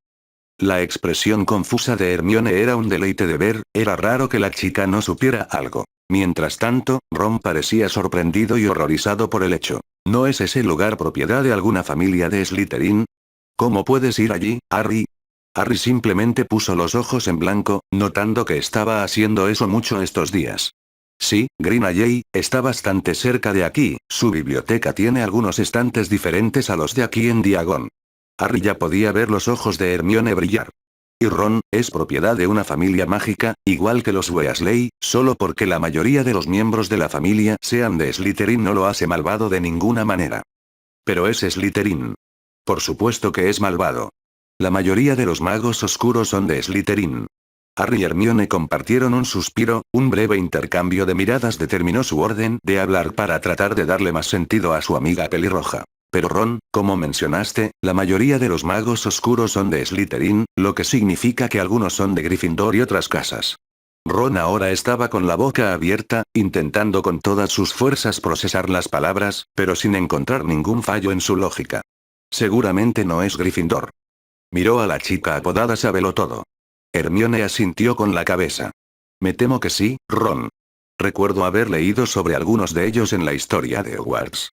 La expresión confusa de Hermione era un deleite de ver, era raro que la chica no supiera algo. Mientras tanto, Ron parecía sorprendido y horrorizado por el hecho. ¿No es ese lugar propiedad de alguna familia de Slytherin? ¿Cómo puedes ir allí, Harry? Harry simplemente puso los ojos en blanco, notando que estaba haciendo eso mucho estos días. Sí, Green Alley, está bastante cerca de aquí, su biblioteca tiene algunos estantes diferentes a los de aquí en Diagon. Harry ya podía ver los ojos de Hermione brillar. Y Ron, es propiedad de una familia mágica, igual que los Weasley, solo porque la mayoría de los miembros de la familia sean de Slytherin no lo hace malvado de ninguna manera. Pero es Slytherin. Por supuesto que es malvado. La mayoría de los magos oscuros son de Slytherin. Harry y Hermione compartieron un suspiro, un breve intercambio de miradas determinó su orden de hablar para tratar de darle más sentido a su amiga pelirroja. Pero Ron, como mencionaste, la mayoría de los magos oscuros son de Slytherin, lo que significa que algunos son de Gryffindor y otras casas. Ron ahora estaba con la boca abierta, intentando con todas sus fuerzas procesar las palabras, pero sin encontrar ningún fallo en su lógica. Seguramente no es Gryffindor. Miró a la chica apodada Sabelotodo. Hermione asintió con la cabeza. Me temo que sí, Ron. Recuerdo haber leído sobre algunos de ellos en la historia de Hogwarts.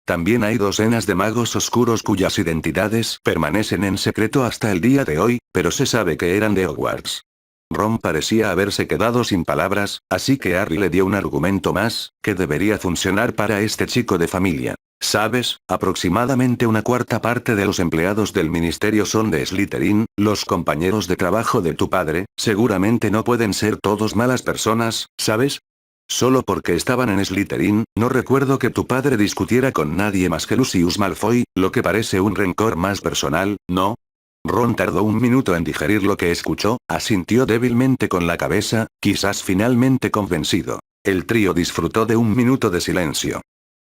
También hay docenas de magos oscuros cuyas identidades permanecen en secreto hasta el día de hoy, pero se sabe que eran de Hogwarts. Ron parecía haberse quedado sin palabras, así que Harry le dio un argumento más, que debería funcionar para este chico de familia. ¿Sabes? Aproximadamente una cuarta parte de los empleados del ministerio son de Slytherin, los compañeros de trabajo de tu padre, seguramente no pueden ser todos malas personas, ¿sabes? Solo porque estaban en Slytherin, no recuerdo que tu padre discutiera con nadie más que Lucius Malfoy, lo que parece un rencor más personal, ¿no? Ron tardó un minuto en digerir lo que escuchó, asintió débilmente con la cabeza, quizás finalmente convencido. El trío disfrutó de un minuto de silencio.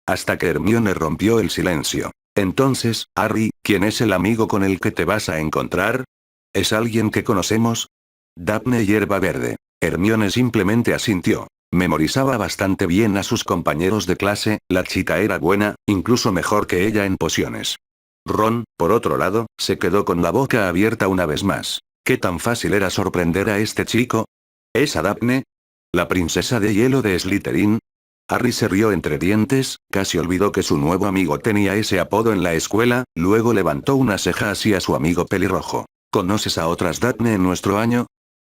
Hasta que Hermione rompió el silencio. Entonces, Harry, ¿quién es el amigo con el que te vas a encontrar? ¿Es alguien que conocemos? Daphne Hierba Verde. Hermione simplemente asintió. Memorizaba bastante bien a sus compañeros de clase, la chica era buena, incluso mejor que ella en pociones. Ron, por otro lado, se quedó con la boca abierta una vez más. ¿Qué tan fácil era sorprender a este chico? ¿Esa Daphne? ¿La princesa de hielo de Slytherin? Harry se rió entre dientes, casi olvidó que su nuevo amigo tenía ese apodo en la escuela, luego levantó una ceja hacia su amigo pelirrojo. ¿Conoces a otras Daphne en nuestro año?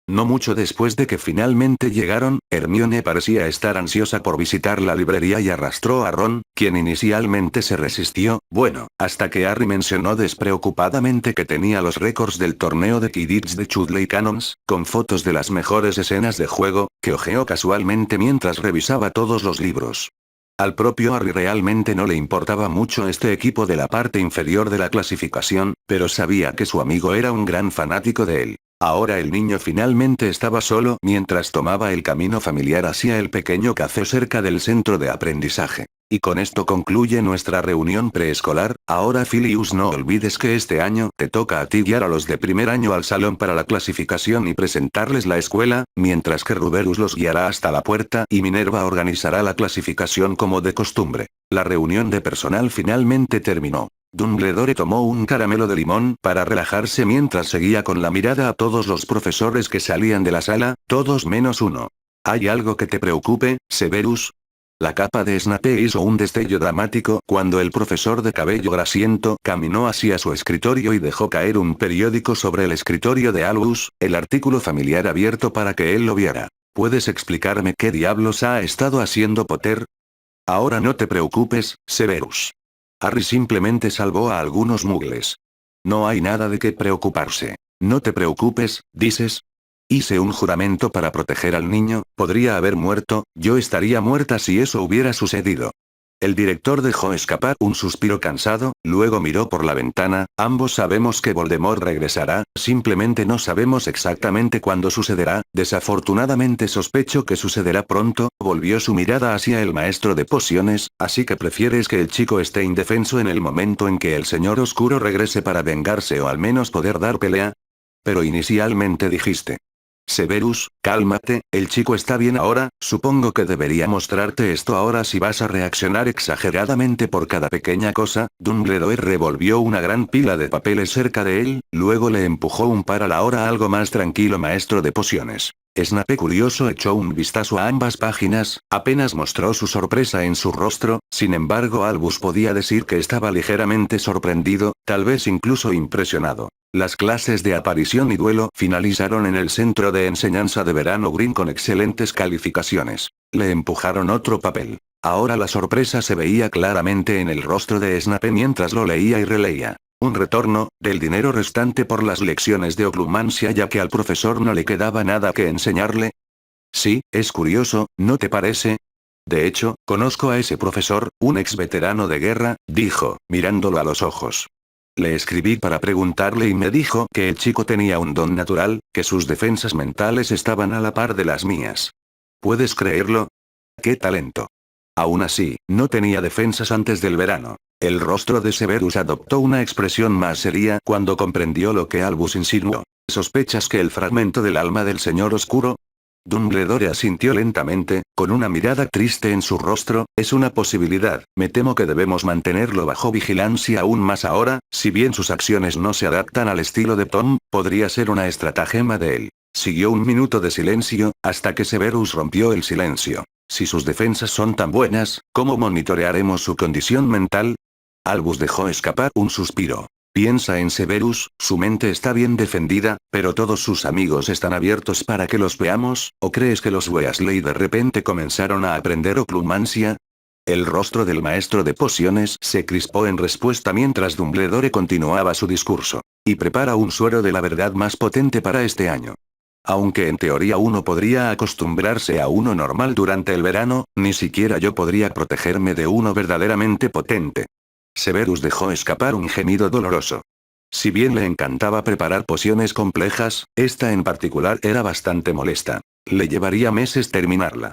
No mucho después de que finalmente llegaron, Hermione parecía estar ansiosa por visitar la librería y arrastró a Ron, quien inicialmente se resistió, bueno, hasta que Harry mencionó despreocupadamente que tenía los récords del torneo de Quidditch de Chudley Cannons, con fotos de las mejores escenas de juego, que hojeó casualmente mientras revisaba todos los libros. Al propio Harry realmente no le importaba mucho este equipo de la parte inferior de la clasificación, pero sabía que su amigo era un gran fanático de él. Ahora el niño finalmente estaba solo mientras tomaba el camino familiar hacia el pequeño café cerca del centro de aprendizaje. Y con esto concluye nuestra reunión preescolar. Ahora Filius, no olvides que este año te toca a ti guiar a los de primer año al salón para la clasificación y presentarles la escuela, mientras que Ruberus los guiará hasta la puerta y Minerva organizará la clasificación como de costumbre. La reunión de personal finalmente terminó. Dumbledore tomó un caramelo de limón para relajarse mientras seguía con la mirada a todos los profesores que salían de la sala, todos menos uno. ¿Hay algo que te preocupe, Severus? La capa de Snape hizo un destello dramático cuando el profesor de cabello grasiento caminó hacia su escritorio y dejó caer un periódico sobre el escritorio de Albus, el artículo familiar abierto para que él lo viera. ¿Puedes explicarme qué diablos ha estado haciendo Potter? Ahora no te preocupes, Severus. Harry simplemente salvó a algunos muggles. No hay nada de qué preocuparse. No te preocupes, dices. Hice un juramento para proteger al niño, podría haber muerto, yo estaría muerta si eso hubiera sucedido. El director dejó escapar un suspiro cansado, luego miró por la ventana. Ambos sabemos que Voldemort regresará, simplemente no sabemos exactamente cuándo sucederá, desafortunadamente sospecho que sucederá pronto. Volvió su mirada hacia el maestro de pociones, así que prefieres que el chico esté indefenso en el momento en que el señor oscuro regrese para vengarse o al menos poder dar pelea. Pero inicialmente dijiste. Severus, cálmate, el chico está bien ahora, supongo que debería mostrarte esto ahora si vas a reaccionar exageradamente por cada pequeña cosa. Dumbledore revolvió una gran pila de papeles cerca de él, luego le empujó un par al ahora algo más tranquilo maestro de pociones. Snape curioso echó un vistazo a ambas páginas, apenas mostró su sorpresa en su rostro, sin embargo Albus podía decir que estaba ligeramente sorprendido, tal vez incluso impresionado. Las clases de aparición y duelo finalizaron en el centro de enseñanza de verano Green con excelentes calificaciones. Le empujaron otro papel. Ahora la sorpresa se veía claramente en el rostro de Snape mientras lo leía y releía. Un retorno, del dinero restante por las lecciones de oclumancia ya que al profesor no le quedaba nada que enseñarle. Sí, es curioso, ¿no te parece? De hecho, conozco a ese profesor, un ex veterano de guerra, dijo, mirándolo a los ojos. Le escribí para preguntarle y me dijo que el chico tenía un don natural, que sus defensas mentales estaban a la par de las mías. ¿Puedes creerlo? ¡Qué talento! Aún así, no tenía defensas antes del verano. El rostro de Severus adoptó una expresión más seria cuando comprendió lo que Albus insinuó. ¿Sospechas que el fragmento del alma del señor oscuro? Dumbledore asintió lentamente, con una mirada triste en su rostro. Es una posibilidad, me temo que debemos mantenerlo bajo vigilancia aún más ahora, si bien sus acciones no se adaptan al estilo de Tom, podría ser una estratagema de él. Siguió un minuto de silencio, hasta que Severus rompió el silencio. Si sus defensas son tan buenas, ¿cómo monitorearemos su condición mental? Albus dejó escapar un suspiro. Piensa en Severus, su mente está bien defendida, pero todos sus amigos están abiertos para que los veamos. ¿O crees que los Weasley de repente comenzaron a aprender oclumancia? El rostro del maestro de pociones se crispó en respuesta mientras Dumbledore continuaba su discurso. Y prepara un suero de la verdad más potente para este año. Aunque en teoría uno podría acostumbrarse a uno normal durante el verano, ni siquiera yo podría protegerme de uno verdaderamente potente. Severus dejó escapar un gemido doloroso. Si bien le encantaba preparar pociones complejas, esta en particular era bastante molesta. Le llevaría meses terminarla.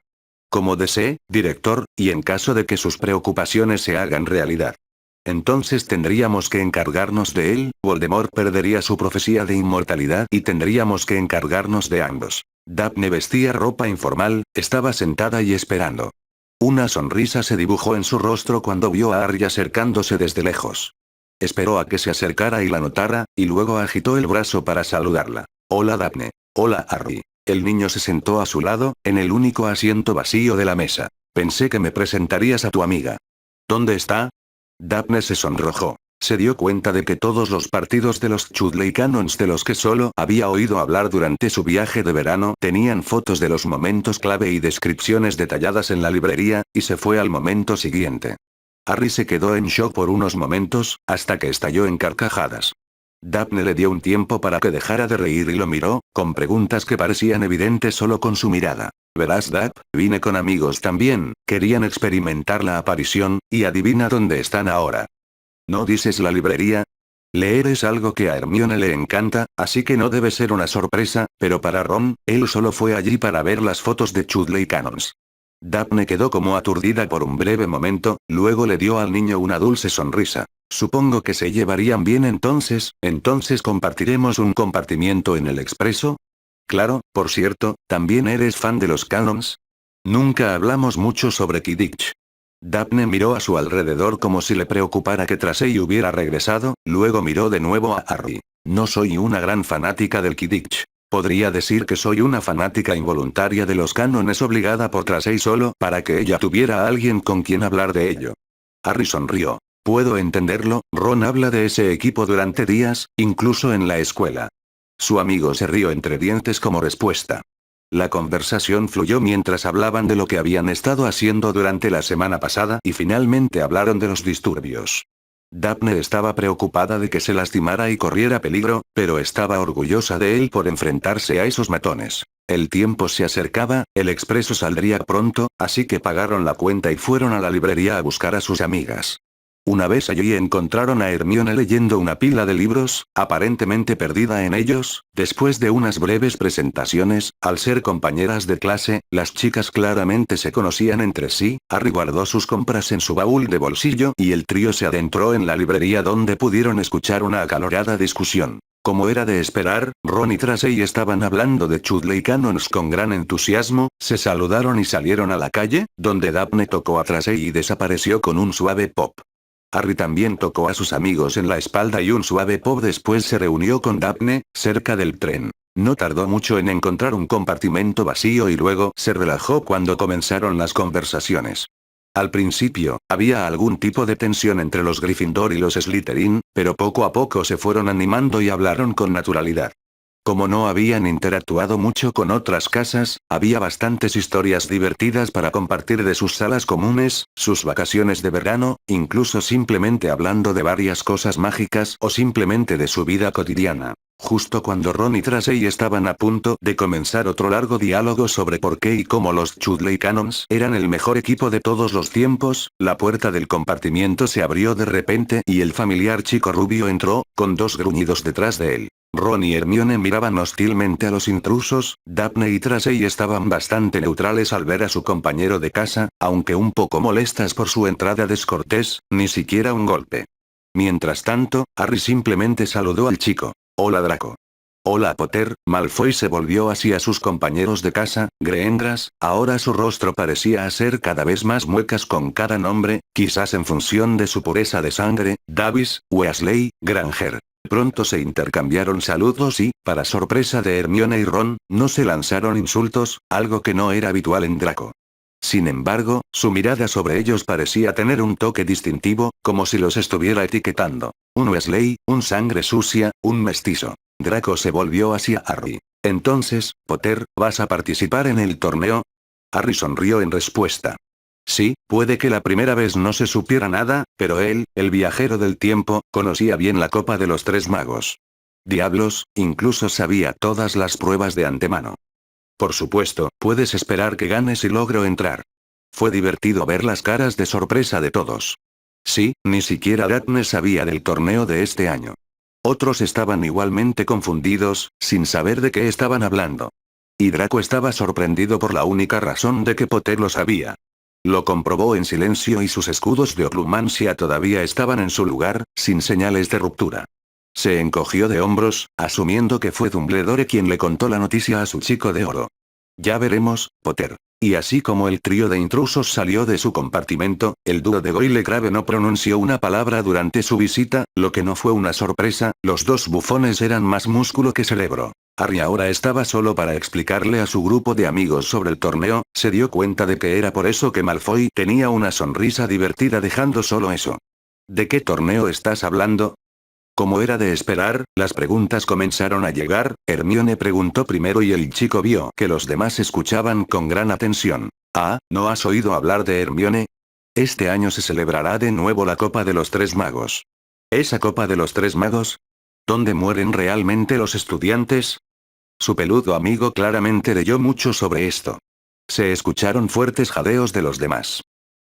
Como desee, director, y en caso de que sus preocupaciones se hagan realidad. Entonces tendríamos que encargarnos de él. Voldemort perdería su profecía de inmortalidad y tendríamos que encargarnos de ambos. Daphne vestía ropa informal, estaba sentada y esperando. Una sonrisa se dibujó en su rostro cuando vio a Harry acercándose desde lejos. Esperó a que se acercara y la notara, y luego agitó el brazo para saludarla. Hola Daphne. Hola Harry. El niño se sentó a su lado, en el único asiento vacío de la mesa. Pensé que me presentarías a tu amiga. ¿Dónde está? Daphne se sonrojó. Se dio cuenta de que todos los partidos de los Chudley Cannons de los que solo había oído hablar durante su viaje de verano tenían fotos de los momentos clave y descripciones detalladas en la librería, y se fue al momento siguiente. Harry se quedó en shock por unos momentos, hasta que estalló en carcajadas. Daphne le dio un tiempo para que dejara de reír y lo miró, con preguntas que parecían evidentes solo con su mirada. Verás Daph, vine con amigos también, querían experimentar la aparición, y adivina dónde están ahora. ¿No dices la librería? Leer es algo que a Hermione le encanta, así que no debe ser una sorpresa, pero para Ron, él solo fue allí para ver las fotos de Chudley Cannons. Daphne quedó como aturdida por un breve momento, luego le dio al niño una dulce sonrisa. Supongo que se llevarían bien entonces compartiremos un compartimiento en el expreso. Claro, por cierto, ¿también eres fan de los Cannons? Nunca hablamos mucho sobre Quidditch. Daphne miró a su alrededor como si le preocupara que Tracey hubiera regresado, luego miró de nuevo a Harry. No soy una gran fanática del Quidditch. Podría decir que soy una fanática involuntaria de los cánones obligada por Tracey solo para que ella tuviera a alguien con quien hablar de ello. Harry sonrió. Puedo entenderlo, Ron habla de ese equipo durante días, incluso en la escuela. Su amigo se rió entre dientes como respuesta. La conversación fluyó mientras hablaban de lo que habían estado haciendo durante la semana pasada y finalmente hablaron de los disturbios. Daphne estaba preocupada de que se lastimara y corriera peligro, pero estaba orgullosa de él por enfrentarse a esos matones. El tiempo se acercaba, el expreso saldría pronto, así que pagaron la cuenta y fueron a la librería a buscar a sus amigas. Una vez allí encontraron a Hermione leyendo una pila de libros, aparentemente perdida en ellos. Después de unas breves presentaciones, al ser compañeras de clase, las chicas claramente se conocían entre sí. Harry guardó sus compras en su baúl de bolsillo y el trío se adentró en la librería donde pudieron escuchar una acalorada discusión. Como era de esperar, Ron y Tracey estaban hablando de Chudley Cannons con gran entusiasmo, se saludaron y salieron a la calle, donde Daphne tocó a Tracey y desapareció con un suave pop. Harry también tocó a sus amigos en la espalda y un suave pop después se reunió con Daphne, cerca del tren. No tardó mucho en encontrar un compartimento vacío y luego se relajó cuando comenzaron las conversaciones. Al principio, había algún tipo de tensión entre los Gryffindor y los Slytherin, pero poco a poco se fueron animando y hablaron con naturalidad. Como no habían interactuado mucho con otras casas, había bastantes historias divertidas para compartir de sus salas comunes, sus vacaciones de verano, incluso simplemente hablando de varias cosas mágicas o simplemente de su vida cotidiana. Justo cuando Ron y Tracey estaban a punto de comenzar otro largo diálogo sobre por qué y cómo los Chudley Cannons eran el mejor equipo de todos los tiempos, la puerta del compartimiento se abrió de repente y el familiar chico rubio entró, con dos gruñidos detrás de él. Ron y Hermione miraban hostilmente a los intrusos. Daphne y Tracey estaban bastante neutrales al ver a su compañero de casa, aunque un poco molestas por su entrada descortés, ni siquiera un golpe. Mientras tanto, Harry simplemente saludó al chico. Hola Draco. Hola Potter. Malfoy se volvió hacia sus compañeros de casa, Greengrass, ahora su rostro parecía hacer cada vez más muecas con cada nombre, quizás en función de su pureza de sangre, Davis, Weasley, Granger. Pronto se intercambiaron saludos y, para sorpresa de Hermione y Ron, no se lanzaron insultos, algo que no era habitual en Draco. Sin embargo, su mirada sobre ellos parecía tener un toque distintivo, como si los estuviera etiquetando. Un Weasley, un sangre sucia, un mestizo. Draco se volvió hacia Harry. Entonces, Potter, ¿vas a participar en el torneo? Harry sonrió en respuesta. Sí, puede que la primera vez no se supiera nada, pero él, el viajero del tiempo, conocía bien la Copa de los Tres Magos. Diablos, incluso sabía todas las pruebas de antemano. Por supuesto, puedes esperar que gane si logro entrar. Fue divertido ver las caras de sorpresa de todos. Sí, ni siquiera Daphne sabía del torneo de este año. Otros estaban igualmente confundidos, sin saber de qué estaban hablando. Y Draco estaba sorprendido por la única razón de que Potter lo sabía. Lo comprobó en silencio y sus escudos de oclumancia todavía estaban en su lugar, sin señales de ruptura. Se encogió de hombros, asumiendo que fue Dumbledore quien le contó la noticia a su chico de oro. Ya veremos, Potter. Y así como el trío de intrusos salió de su compartimento, el dúo de Goyle Crabbe no pronunció una palabra durante su visita, lo que no fue una sorpresa, los dos bufones eran más músculo que cerebro. Harry ahora estaba solo para explicarle a su grupo de amigos sobre el torneo, se dio cuenta de que era por eso que Malfoy tenía una sonrisa divertida dejando solo eso. ¿De qué torneo estás hablando? Como era de esperar, las preguntas comenzaron a llegar, Hermione preguntó primero y el chico vio que los demás escuchaban con gran atención. Ah, ¿no has oído hablar de Hermione? Este año se celebrará de nuevo la Copa de los Tres Magos. ¿Esa Copa de los Tres Magos? ¿Dónde mueren realmente los estudiantes? Su peludo amigo claramente leyó mucho sobre esto. Se escucharon fuertes jadeos de los demás.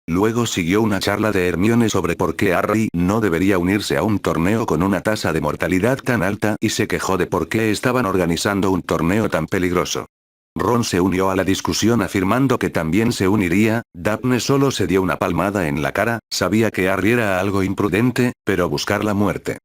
Luego siguió una charla de Hermione sobre por qué Harry no debería unirse a un torneo con una tasa de mortalidad tan alta y se quejó de por qué estaban organizando un torneo tan peligroso. Ron se unió a la discusión afirmando que también se uniría, Daphne solo se dio una palmada en la cara, sabía que Harry era algo imprudente, pero buscar la muerte.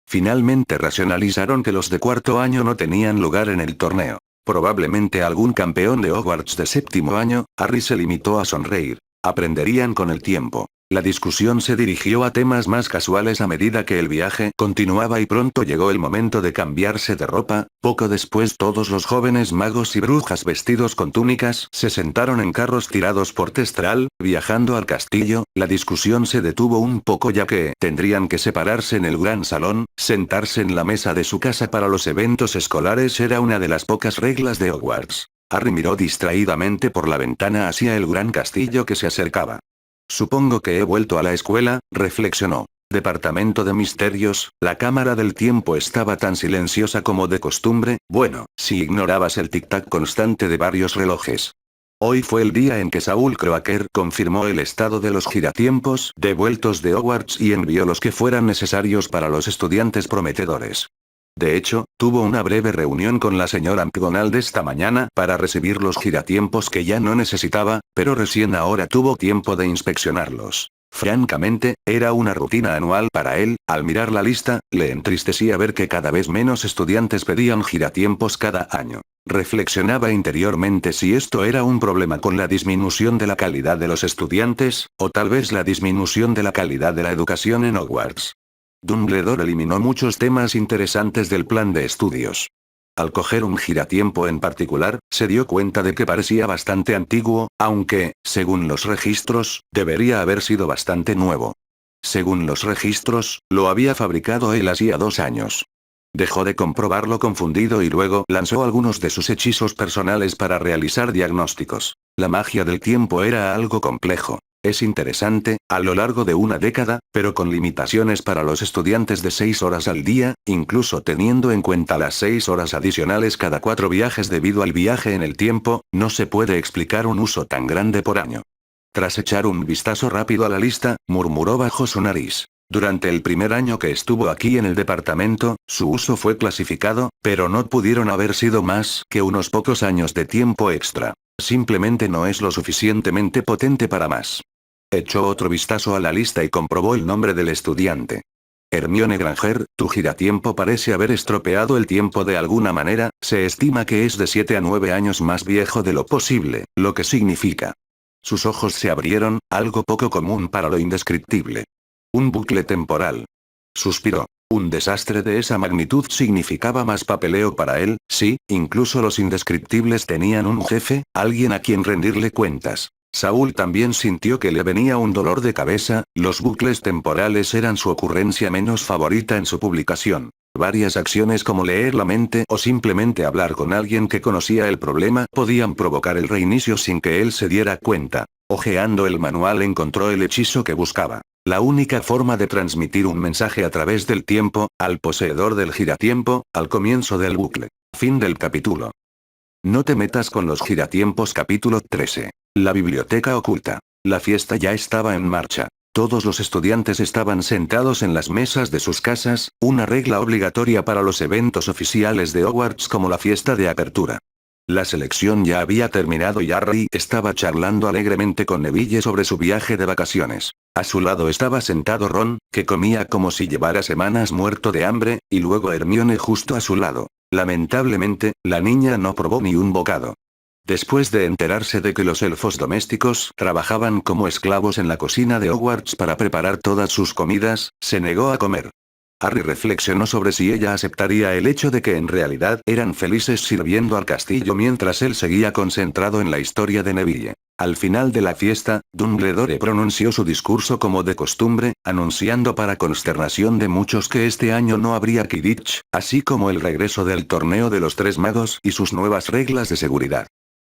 Finalmente racionalizaron que los de cuarto año no tenían lugar en el torneo. Probablemente algún campeón de Hogwarts de séptimo año, Harry se limitó a sonreír. Aprenderían con el tiempo. La discusión se dirigió a temas más casuales a medida que el viaje continuaba y pronto llegó el momento de cambiarse de ropa. Poco después todos los jóvenes magos y brujas vestidos con túnicas se sentaron en carros tirados por Testral, viajando al castillo. La discusión se detuvo un poco ya que tendrían que separarse en el gran salón, sentarse en la mesa de su casa para los eventos escolares era una de las pocas reglas de Hogwarts. Harry miró distraídamente por la ventana hacia el gran castillo que se acercaba. Supongo que he vuelto a la escuela, reflexionó. Departamento de Misterios, la cámara del tiempo estaba tan silenciosa como de costumbre, bueno, si ignorabas el tic-tac constante de varios relojes. Hoy fue el día en que Saul Croaker confirmó el estado de los giratiempos devueltos de Hogwarts y envió los que fueran necesarios para los estudiantes prometedores. De hecho, tuvo una breve reunión con la señora McGonagall esta mañana para recibir los giratiempos que ya no necesitaba, pero recién ahora tuvo tiempo de inspeccionarlos. Francamente, era una rutina anual para él, al mirar la lista, le entristecía ver que cada vez menos estudiantes pedían giratiempos cada año. Reflexionaba interiormente si esto era un problema con la disminución de la calidad de los estudiantes, o tal vez la disminución de la calidad de la educación en Hogwarts. Dumbledore eliminó muchos temas interesantes del plan de estudios. Al coger un giratiempo en particular, se dio cuenta de que parecía bastante antiguo, aunque, según los registros, debería haber sido bastante nuevo. Según los registros, lo había fabricado él hacía 2 años. Dejó de comprobarlo confundido y luego lanzó algunos de sus hechizos personales para realizar diagnósticos. La magia del tiempo era algo complejo. Es interesante, a lo largo de una década, pero con limitaciones para los estudiantes de 6 horas al día, incluso teniendo en cuenta las 6 horas adicionales cada 4 viajes debido al viaje en el tiempo, no se puede explicar un uso tan grande por año. Tras echar un vistazo rápido a la lista, murmuró bajo su nariz. Durante el primer año que estuvo aquí en el departamento, su uso fue clasificado, pero no pudieron haber sido más que unos pocos años de tiempo extra. Simplemente no es lo suficientemente potente para más. Echó otro vistazo a la lista y comprobó el nombre del estudiante. Hermione Granger, tu giratiempo parece haber estropeado el tiempo de alguna manera, se estima que es de 7 a 9 años más viejo de lo posible, lo que significa. Sus ojos se abrieron, algo poco común para lo indescriptible. Un bucle temporal. Suspiró. Un desastre de esa magnitud significaba más papeleo para él, sí, incluso los indescriptibles tenían un jefe, alguien a quien rendirle cuentas. Saúl también sintió que le venía un dolor de cabeza, los bucles temporales eran su ocurrencia menos favorita en su publicación. Varias acciones como leer la mente o simplemente hablar con alguien que conocía el problema podían provocar el reinicio sin que él se diera cuenta. Ojeando el manual encontró el hechizo que buscaba. La única forma de transmitir un mensaje a través del tiempo, al poseedor del giratiempo, al comienzo del bucle. Fin del capítulo. No te metas con los giratiempos. Capítulo 13. La biblioteca oculta. La fiesta ya estaba en marcha. Todos los estudiantes estaban sentados en las mesas de sus casas, una regla obligatoria para los eventos oficiales de Hogwarts como la fiesta de apertura. La selección ya había terminado y Harry estaba charlando alegremente con Neville sobre su viaje de vacaciones. A su lado estaba sentado Ron, que comía como si llevara semanas muerto de hambre, y luego Hermione justo a su lado. Lamentablemente, la niña no probó ni un bocado. Después de enterarse de que los elfos domésticos trabajaban como esclavos en la cocina de Hogwarts para preparar todas sus comidas, se negó a comer. Harry reflexionó sobre si ella aceptaría el hecho de que en realidad eran felices sirviendo al castillo mientras él seguía concentrado en la historia de Neville. Al final de la fiesta, Dumbledore pronunció su discurso como de costumbre, anunciando para consternación de muchos que este año no habría Quidditch, así como el regreso del torneo de los Tres Magos y sus nuevas reglas de seguridad.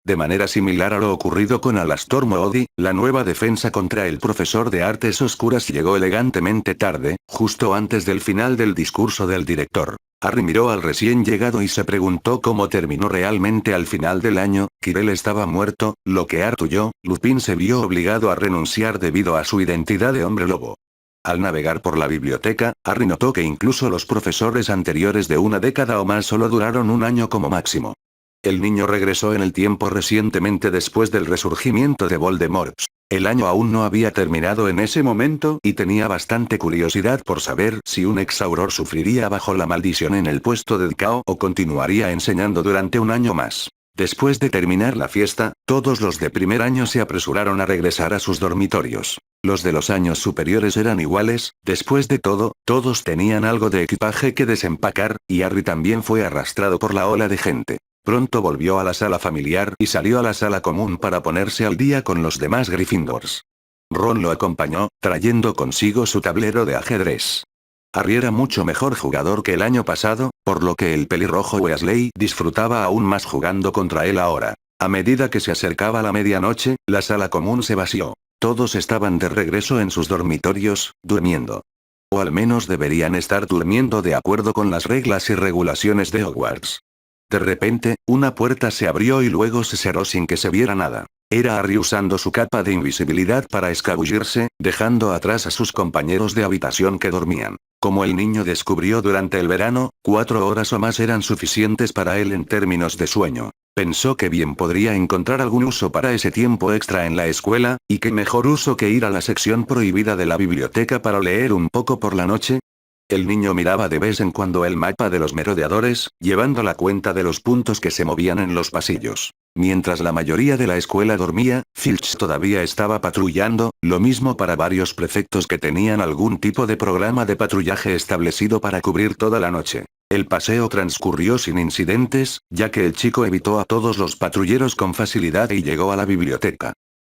De manera similar a lo ocurrido con Alastor Moody, la nueva defensa contra el profesor de artes oscuras llegó elegantemente tarde, justo antes del final del discurso del director. Harry miró al recién llegado y se preguntó cómo terminó realmente al final del año. Quirrell estaba muerto, lo que Artuyo, Lupin se vio obligado a renunciar debido a su identidad de hombre lobo. Al navegar por la biblioteca, Harry notó que incluso los profesores anteriores de una década o más solo duraron un año como máximo. El niño regresó en el tiempo recientemente después del resurgimiento de Voldemort. El año aún no había terminado en ese momento y tenía bastante curiosidad por saber si un exauror sufriría bajo la maldición en el puesto de Cao o continuaría enseñando durante un año más. Después de terminar la fiesta, todos los de primer año se apresuraron a regresar a sus dormitorios. Los de los años superiores eran iguales, después de todo, todos tenían algo de equipaje que desempacar, y Harry también fue arrastrado por la ola de gente. Pronto volvió a la sala familiar y salió a la sala común para ponerse al día con los demás Gryffindors. Ron lo acompañó, trayendo consigo su tablero de ajedrez. Harry era mucho mejor jugador que el año pasado, por lo que el pelirrojo Weasley disfrutaba aún más jugando contra él ahora. A medida que se acercaba la medianoche, la sala común se vació. Todos estaban de regreso en sus dormitorios, durmiendo. O al menos deberían estar durmiendo de acuerdo con las reglas y regulaciones de Hogwarts. De repente, una puerta se abrió y luego se cerró sin que se viera nada. Era Harry usando su capa de invisibilidad para escabullirse, dejando atrás a sus compañeros de habitación que dormían. Como el niño descubrió durante el verano, 4 horas o más eran suficientes para él en términos de sueño. Pensó que bien podría encontrar algún uso para ese tiempo extra en la escuela, y qué mejor uso que ir a la sección prohibida de la biblioteca para leer un poco por la noche. El niño miraba de vez en cuando el mapa de los merodeadores, llevando la cuenta de los puntos que se movían en los pasillos. Mientras la mayoría de la escuela dormía, Filch todavía estaba patrullando, lo mismo para varios prefectos que tenían algún tipo de programa de patrullaje establecido para cubrir toda la noche. El paseo transcurrió sin incidentes, ya que el chico evitó a todos los patrulleros con facilidad y llegó a la biblioteca.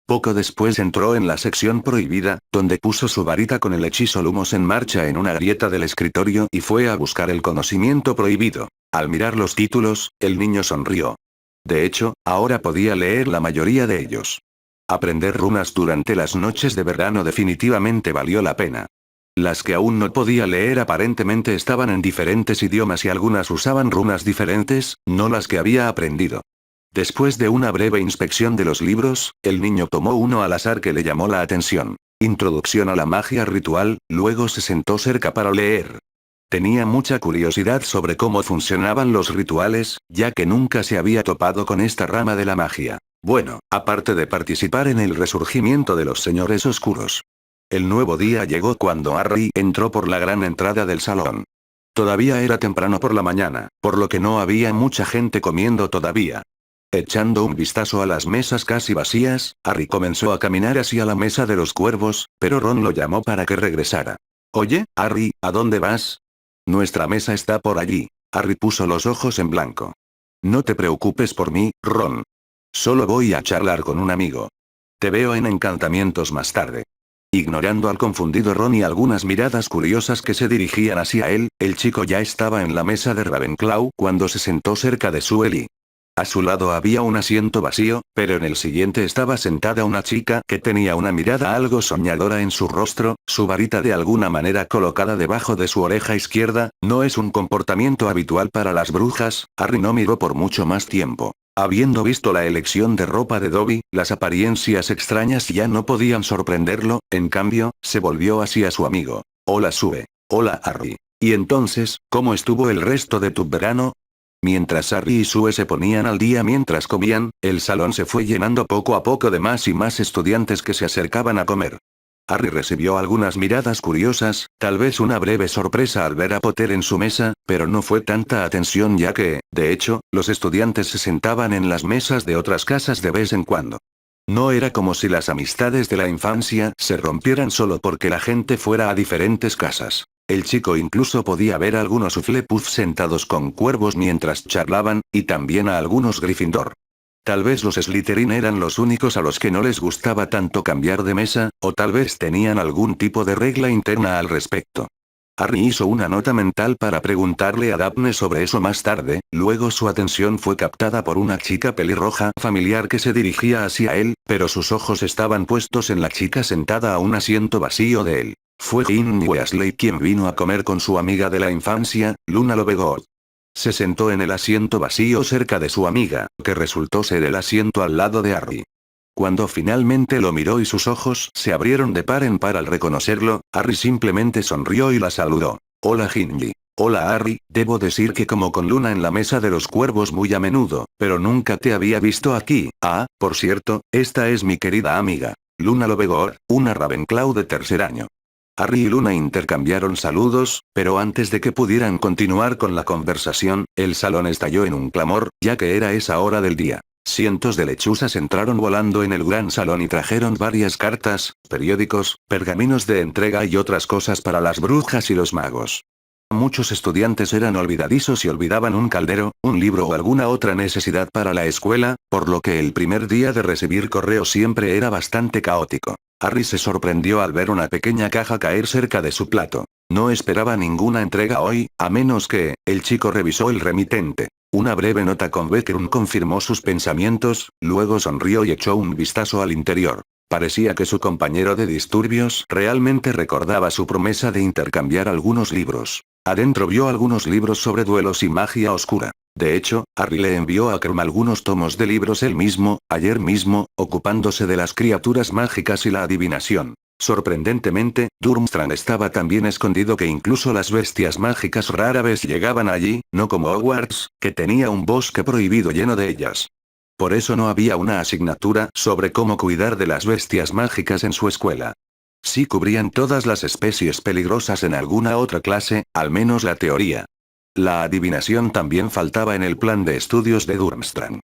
Poco después entró en la sección prohibida, donde puso su varita con el hechizo Lumos en marcha en una grieta del escritorio y fue a buscar el conocimiento prohibido. Al mirar los títulos, el niño sonrió. De hecho, ahora podía leer la mayoría de ellos. Aprender runas durante las noches de verano definitivamente valió la pena. Las que aún no podía leer aparentemente estaban en diferentes idiomas y algunas usaban runas diferentes, no las que había aprendido. Después de una breve inspección de los libros, el niño tomó uno al azar que le llamó la atención. Introducción a la magia ritual, luego se sentó cerca para leer. Tenía mucha curiosidad sobre cómo funcionaban los rituales, ya que nunca se había topado con esta rama de la magia. Bueno, aparte de participar en el resurgimiento de los señores oscuros. El nuevo día llegó cuando Harry entró por la gran entrada del salón. Todavía era temprano por la mañana, por lo que no había mucha gente comiendo todavía. Echando un vistazo a las mesas casi vacías, Harry comenzó a caminar hacia la mesa de los cuervos, pero Ron lo llamó para que regresara. Oye, Harry, ¿a dónde vas? Nuestra mesa está por allí. Harry puso los ojos en blanco. No te preocupes por mí, Ron. Solo voy a charlar con un amigo. Te veo en Encantamientos más tarde. Ignorando al confundido Ron y algunas miradas curiosas que se dirigían hacia él, el chico ya estaba en la mesa de Ravenclaw cuando se sentó cerca de Sueli. A su lado había un asiento vacío, pero en el siguiente estaba sentada una chica que tenía una mirada algo soñadora en su rostro, su varita de alguna manera colocada debajo de su oreja izquierda. No es un comportamiento habitual para las brujas. Harry no miró por mucho más tiempo. Habiendo visto la elección de ropa de Dobby, las apariencias extrañas ya no podían sorprenderlo, en cambio, se volvió hacia su amigo. Hola Sue. Hola Harry. ¿Y entonces, cómo estuvo el resto de tu verano? Mientras Harry y Sue se ponían al día mientras comían, el salón se fue llenando poco a poco de más y más estudiantes que se acercaban a comer. Harry recibió algunas miradas curiosas, tal vez una breve sorpresa al ver a Potter en su mesa, pero no fue tanta atención ya que, de hecho, los estudiantes se sentaban en las mesas de otras casas de vez en cuando. No era como si las amistades de la infancia se rompieran solo porque la gente fuera a diferentes casas. El chico incluso podía ver a algunos Hufflepuff sentados con cuervos mientras charlaban, y también a algunos Gryffindor. Tal vez los Slytherin eran los únicos a los que no les gustaba tanto cambiar de mesa, o tal vez tenían algún tipo de regla interna al respecto. Harry hizo una nota mental para preguntarle a Daphne sobre eso más tarde, luego su atención fue captada por una chica pelirroja familiar que se dirigía hacia él, pero sus ojos estaban puestos en la chica sentada a un asiento vacío de él. Fue Ginny Weasley quien vino a comer con su amiga de la infancia, Luna Lovegood. Se sentó en el asiento vacío cerca de su amiga, que resultó ser el asiento al lado de Harry. Cuando finalmente lo miró y sus ojos se abrieron de par en par al reconocerlo, Harry simplemente sonrió y la saludó. Hola Ginny. Hola Harry, debo decir que como con Luna en la mesa de los cuervos muy a menudo, pero nunca te había visto aquí. Ah, por cierto, esta es mi querida amiga, Luna Lovegood, una Ravenclaw de tercer año. Harry y Luna intercambiaron saludos, pero antes de que pudieran continuar con la conversación, el salón estalló en un clamor, ya que era esa hora del día. Cientos de lechuzas entraron volando en el gran salón y trajeron varias cartas, periódicos, pergaminos de entrega y otras cosas para las brujas y los magos. Muchos estudiantes eran olvidadizos y olvidaban un caldero, un libro o alguna otra necesidad para la escuela, por lo que el primer día de recibir correo siempre era bastante caótico. Harry se sorprendió al ver una pequeña caja caer cerca de su plato. No esperaba ninguna entrega hoy, a menos que, el chico revisó el remitente. Una breve nota con Beckerum confirmó sus pensamientos, luego sonrió y echó un vistazo al interior. Parecía que su compañero de disturbios realmente recordaba su promesa de intercambiar algunos libros. Adentro vio algunos libros sobre duelos y magia oscura. De hecho, Harry le envió a Krum algunos tomos de libros él mismo, ayer mismo, ocupándose de las criaturas mágicas y la adivinación. Sorprendentemente, Durmstrang estaba tan bien escondido que incluso las bestias mágicas rara vez llegaban allí, no como Hogwarts, que tenía un bosque prohibido lleno de ellas. Por eso no había una asignatura sobre cómo cuidar de las bestias mágicas en su escuela. Sí cubrían todas las especies peligrosas en alguna otra clase, al menos la teoría. La adivinación también faltaba en el plan de estudios de Durmstrang.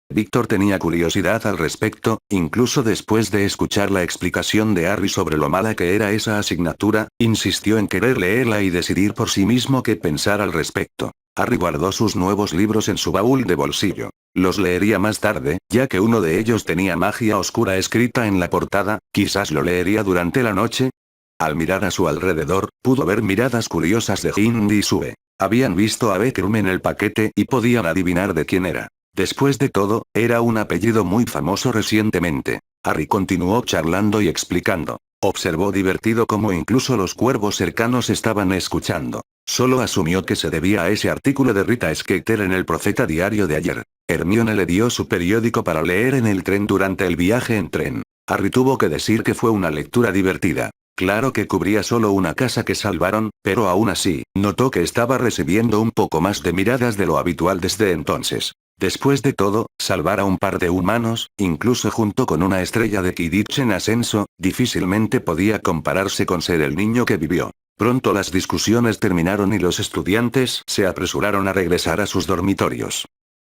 Víctor tenía curiosidad al respecto, incluso después de escuchar la explicación de Harry sobre lo mala que era esa asignatura, insistió en querer leerla y decidir por sí mismo qué pensar al respecto. Harry guardó sus nuevos libros en su baúl de bolsillo. Los leería más tarde, ya que uno de ellos tenía magia oscura escrita en la portada, quizás lo leería durante la noche. Al mirar a su alrededor, pudo ver miradas curiosas de Ginny y Sue. Habían visto a Beckerum en el paquete y podían adivinar de quién era. Después de todo, era un apellido muy famoso recientemente. Harry continuó charlando y explicando. Observó divertido cómo incluso los cuervos cercanos estaban escuchando. Solo asumió que se debía a ese artículo de Rita Skeeter en el Profeta Diario de ayer. Hermione le dio su periódico para leer en el tren durante el viaje en tren. Harry tuvo que decir que fue una lectura divertida. Claro que cubría solo una casa que salvaron, pero aún así, notó que estaba recibiendo un poco más de miradas de lo habitual desde entonces. Después de todo, salvar a un par de humanos, incluso junto con una estrella de Quidditch en ascenso, difícilmente podía compararse con ser el niño que vivió. Pronto las discusiones terminaron y los estudiantes se apresuraron a regresar a sus dormitorios.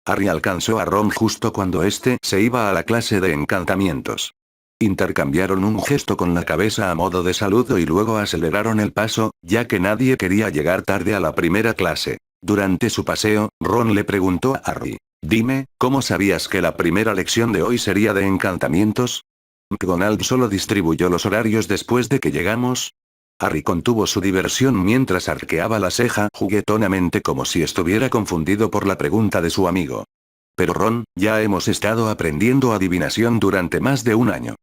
Harry alcanzó a Ron justo cuando éste se iba a la clase de encantamientos. Intercambiaron un gesto con la cabeza a modo de saludo y luego aceleraron el paso, ya que nadie quería llegar tarde a la primera clase. Durante su paseo, Ron le preguntó a Harry. Dime, ¿cómo sabías que la primera lección de hoy sería de encantamientos? ¿McGonagall solo distribuyó los horarios después de que llegamos? Harry contuvo su diversión mientras arqueaba la ceja juguetonamente como si estuviera confundido por la pregunta de su amigo. Pero Ron, ya hemos estado aprendiendo adivinación durante más de un año.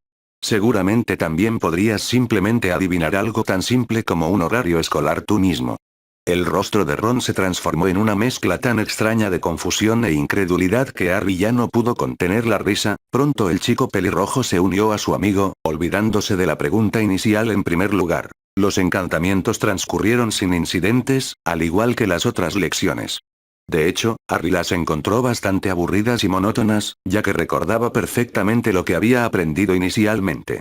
Seguramente también podrías simplemente adivinar algo tan simple como un horario escolar tú mismo. El rostro de Ron se transformó en una mezcla tan extraña de confusión e incredulidad que Harry ya no pudo contener la risa. Pronto el chico pelirrojo se unió a su amigo, olvidándose de la pregunta inicial en primer lugar. Los encantamientos transcurrieron sin incidentes, al igual que las otras lecciones. De hecho, Harry las encontró bastante aburridas y monótonas, ya que recordaba perfectamente lo que había aprendido inicialmente.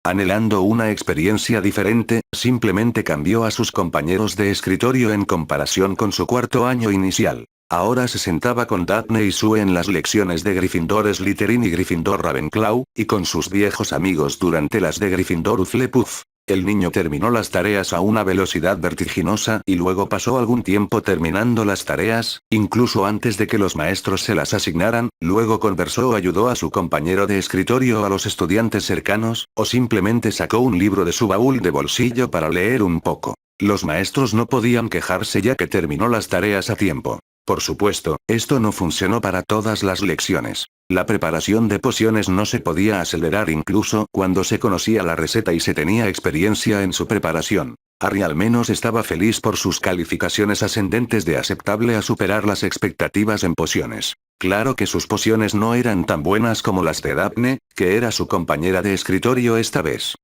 Anhelando una experiencia diferente, simplemente cambió a sus compañeros de escritorio en comparación con su cuarto año inicial. Ahora se sentaba con Daphne y Sue en las lecciones de Gryffindor Slytherin y Gryffindor Ravenclaw, y con sus viejos amigos durante las de Gryffindor Hufflepuff. El niño terminó las tareas a una velocidad vertiginosa y luego pasó algún tiempo terminando las tareas, incluso antes de que los maestros se las asignaran, luego conversó o ayudó a su compañero de escritorio o a los estudiantes cercanos, o simplemente sacó un libro de su baúl de bolsillo para leer un poco. Los maestros no podían quejarse ya que terminó las tareas a tiempo. Por supuesto, esto no funcionó para todas las lecciones. La preparación de pociones no se podía acelerar incluso cuando se conocía la receta y se tenía experiencia en su preparación. Harry al menos estaba feliz por sus calificaciones ascendentes de aceptable a superar las expectativas en pociones. Claro que sus pociones no eran tan buenas como las de Daphne, que era su compañera de escritorio esta vez.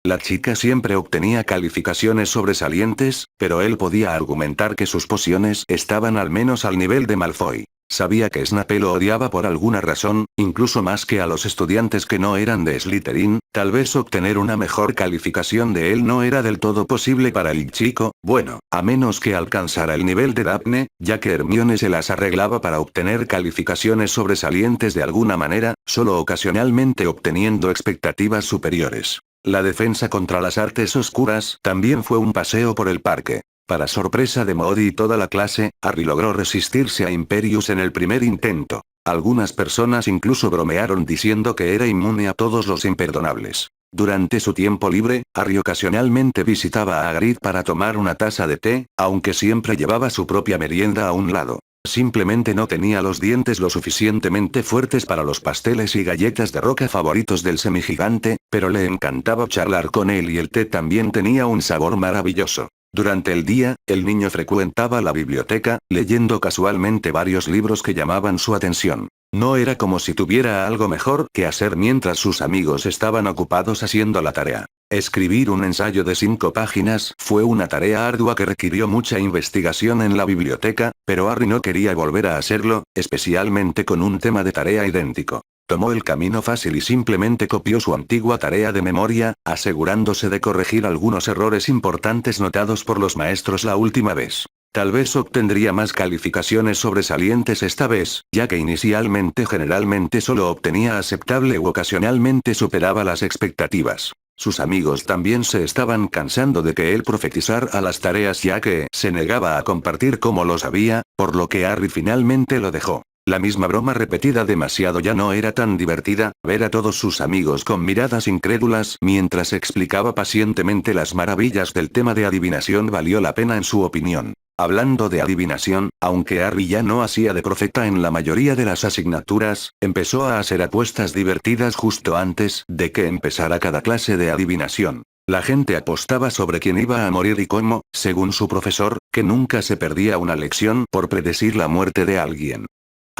La chica siempre obtenía calificaciones sobresalientes, pero él podía argumentar que sus pociones estaban al menos al nivel de Malfoy. Sabía que Snape lo odiaba por alguna razón, incluso más que a los estudiantes que no eran de Slytherin, tal vez obtener una mejor calificación de él no era del todo posible para el chico, bueno, a menos que alcanzara el nivel de Daphne, ya que Hermione se las arreglaba para obtener calificaciones sobresalientes de alguna manera, solo ocasionalmente obteniendo expectativas superiores. La defensa contra las artes oscuras también fue un paseo por el parque. Para sorpresa de Modi y toda la clase, Harry logró resistirse a Imperius en el primer intento. Algunas personas incluso bromearon diciendo que era inmune a todos los imperdonables. Durante su tiempo libre, Harry ocasionalmente visitaba a Hagrid para tomar una taza de té, aunque siempre llevaba su propia merienda a un lado. Simplemente no tenía los dientes lo suficientemente fuertes para los pasteles y galletas de roca favoritos del semigigante, pero le encantaba charlar con él y el té también tenía un sabor maravilloso. Durante el día, el niño frecuentaba la biblioteca, leyendo casualmente varios libros que llamaban su atención. No era como si tuviera algo mejor que hacer mientras sus amigos estaban ocupados haciendo la tarea. Escribir un ensayo de 5 páginas fue una tarea ardua que requirió mucha investigación en la biblioteca, pero Harry no quería volver a hacerlo, especialmente con un tema de tarea idéntico. Tomó el camino fácil y simplemente copió su antigua tarea de memoria, asegurándose de corregir algunos errores importantes notados por los maestros la última vez. Tal vez obtendría más calificaciones sobresalientes esta vez, ya que inicialmente generalmente solo obtenía aceptable u ocasionalmente superaba las expectativas. Sus amigos también se estaban cansando de que él profetizara las tareas ya que se negaba a compartir cómo lo sabía, por lo que Harry finalmente lo dejó. La misma broma repetida demasiado ya no era tan divertida, ver a todos sus amigos con miradas incrédulas mientras explicaba pacientemente las maravillas del tema de adivinación valió la pena en su opinión. Hablando de adivinación, aunque Harry ya no hacía de profeta en la mayoría de las asignaturas, empezó a hacer apuestas divertidas justo antes de que empezara cada clase de adivinación. La gente apostaba sobre quién iba a morir y cómo, según su profesor, que nunca se perdía una lección por predecir la muerte de alguien.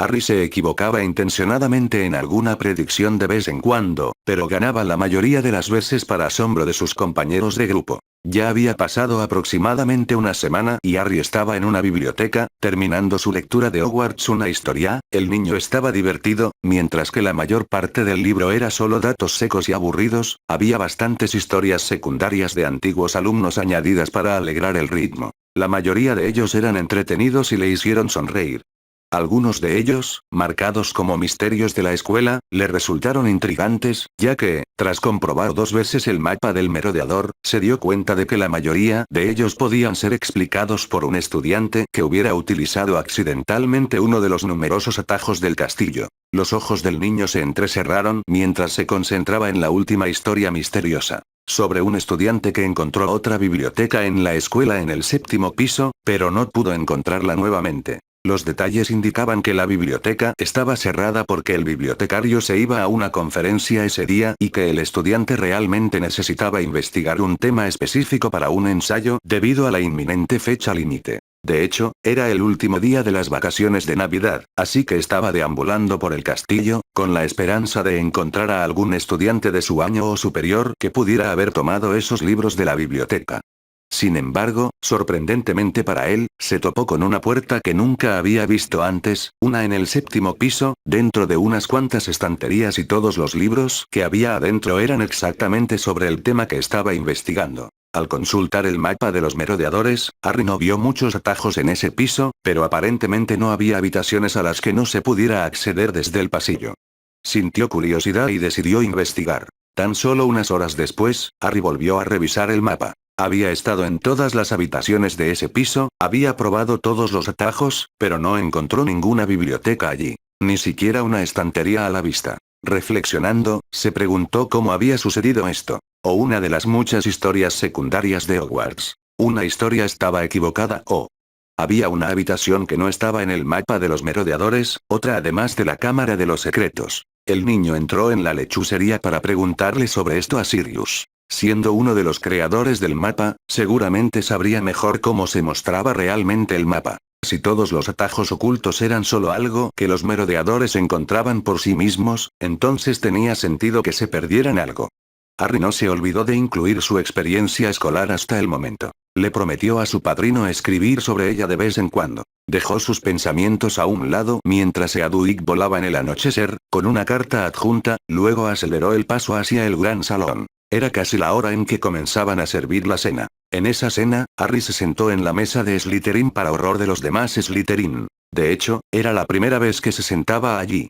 Harry se equivocaba intencionadamente en alguna predicción de vez en cuando, pero ganaba la mayoría de las veces para asombro de sus compañeros de grupo. Ya había pasado aproximadamente una semana y Harry estaba en una biblioteca, terminando su lectura de Hogwarts una historia. El niño estaba divertido, mientras que la mayor parte del libro era solo datos secos y aburridos, había bastantes historias secundarias de antiguos alumnos añadidas para alegrar el ritmo. La mayoría de ellos eran entretenidos y le hicieron sonreír. Algunos de ellos, marcados como misterios de la escuela, le resultaron intrigantes, ya que, tras comprobar 2 veces el mapa del merodeador, se dio cuenta de que la mayoría de ellos podían ser explicados por un estudiante que hubiera utilizado accidentalmente uno de los numerosos atajos del castillo. Los ojos del niño se entrecerraron mientras se concentraba en la última historia misteriosa. Sobre un estudiante que encontró otra biblioteca en la escuela en el 7º piso, pero no pudo encontrarla nuevamente. Los detalles indicaban que la biblioteca estaba cerrada porque el bibliotecario se iba a una conferencia ese día y que el estudiante realmente necesitaba investigar un tema específico para un ensayo debido a la inminente fecha límite. De hecho, era el último día de las vacaciones de Navidad, así que estaba deambulando por el castillo, con la esperanza de encontrar a algún estudiante de su año o superior que pudiera haber tomado esos libros de la biblioteca. Sin embargo, sorprendentemente para él, se topó con una puerta que nunca había visto antes, una en el 7º piso, dentro de unas cuantas estanterías y todos los libros que había adentro eran exactamente sobre el tema que estaba investigando. Al consultar el mapa de los merodeadores, Harry no vio muchos atajos en ese piso, pero aparentemente no había habitaciones a las que no se pudiera acceder desde el pasillo. Sintió curiosidad y decidió investigar. Tan solo unas horas después, Harry volvió a revisar el mapa. Había estado en todas las habitaciones de ese piso, había probado todos los atajos, pero no encontró ninguna biblioteca allí. Ni siquiera una estantería a la vista. Reflexionando, se preguntó cómo había sucedido esto. O una de las muchas historias secundarias de Hogwarts. Una historia estaba equivocada o... Había una habitación que no estaba en el mapa de los merodeadores, otra además de la cámara de los secretos. El niño entró en la lechucería para preguntarle sobre esto a Sirius. Siendo uno de los creadores del mapa, seguramente sabría mejor cómo se mostraba realmente el mapa. Si todos los atajos ocultos eran solo algo que los merodeadores encontraban por sí mismos, entonces tenía sentido que se perdieran algo. Harry no se olvidó de incluir su experiencia escolar hasta el momento. Le prometió a su padrino escribir sobre ella de vez en cuando. Dejó sus pensamientos a un lado mientras Edwig volaba en el anochecer, con una carta adjunta, luego aceleró el paso hacia el gran salón. Era casi la hora en que comenzaban a servir la cena. En esa cena, Harry se sentó en la mesa de Slytherin para horror de los demás Slytherin. De hecho, era la primera vez que se sentaba allí.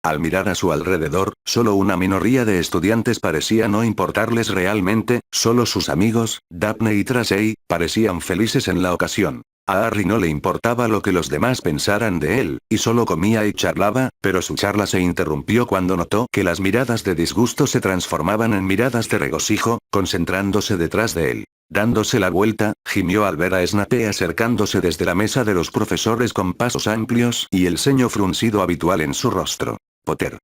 Al mirar a su alrededor, solo una minoría de estudiantes parecía no importarles realmente, solo sus amigos, Daphne y Tracey, parecían felices en la ocasión. A Harry no le importaba lo que los demás pensaran de él, y solo comía y charlaba, pero su charla se interrumpió cuando notó que las miradas de disgusto se transformaban en miradas de regocijo, concentrándose detrás de él. Dándose la vuelta, gimió al ver a Snape acercándose desde la mesa de los profesores con pasos amplios y el ceño fruncido habitual en su rostro. Potter.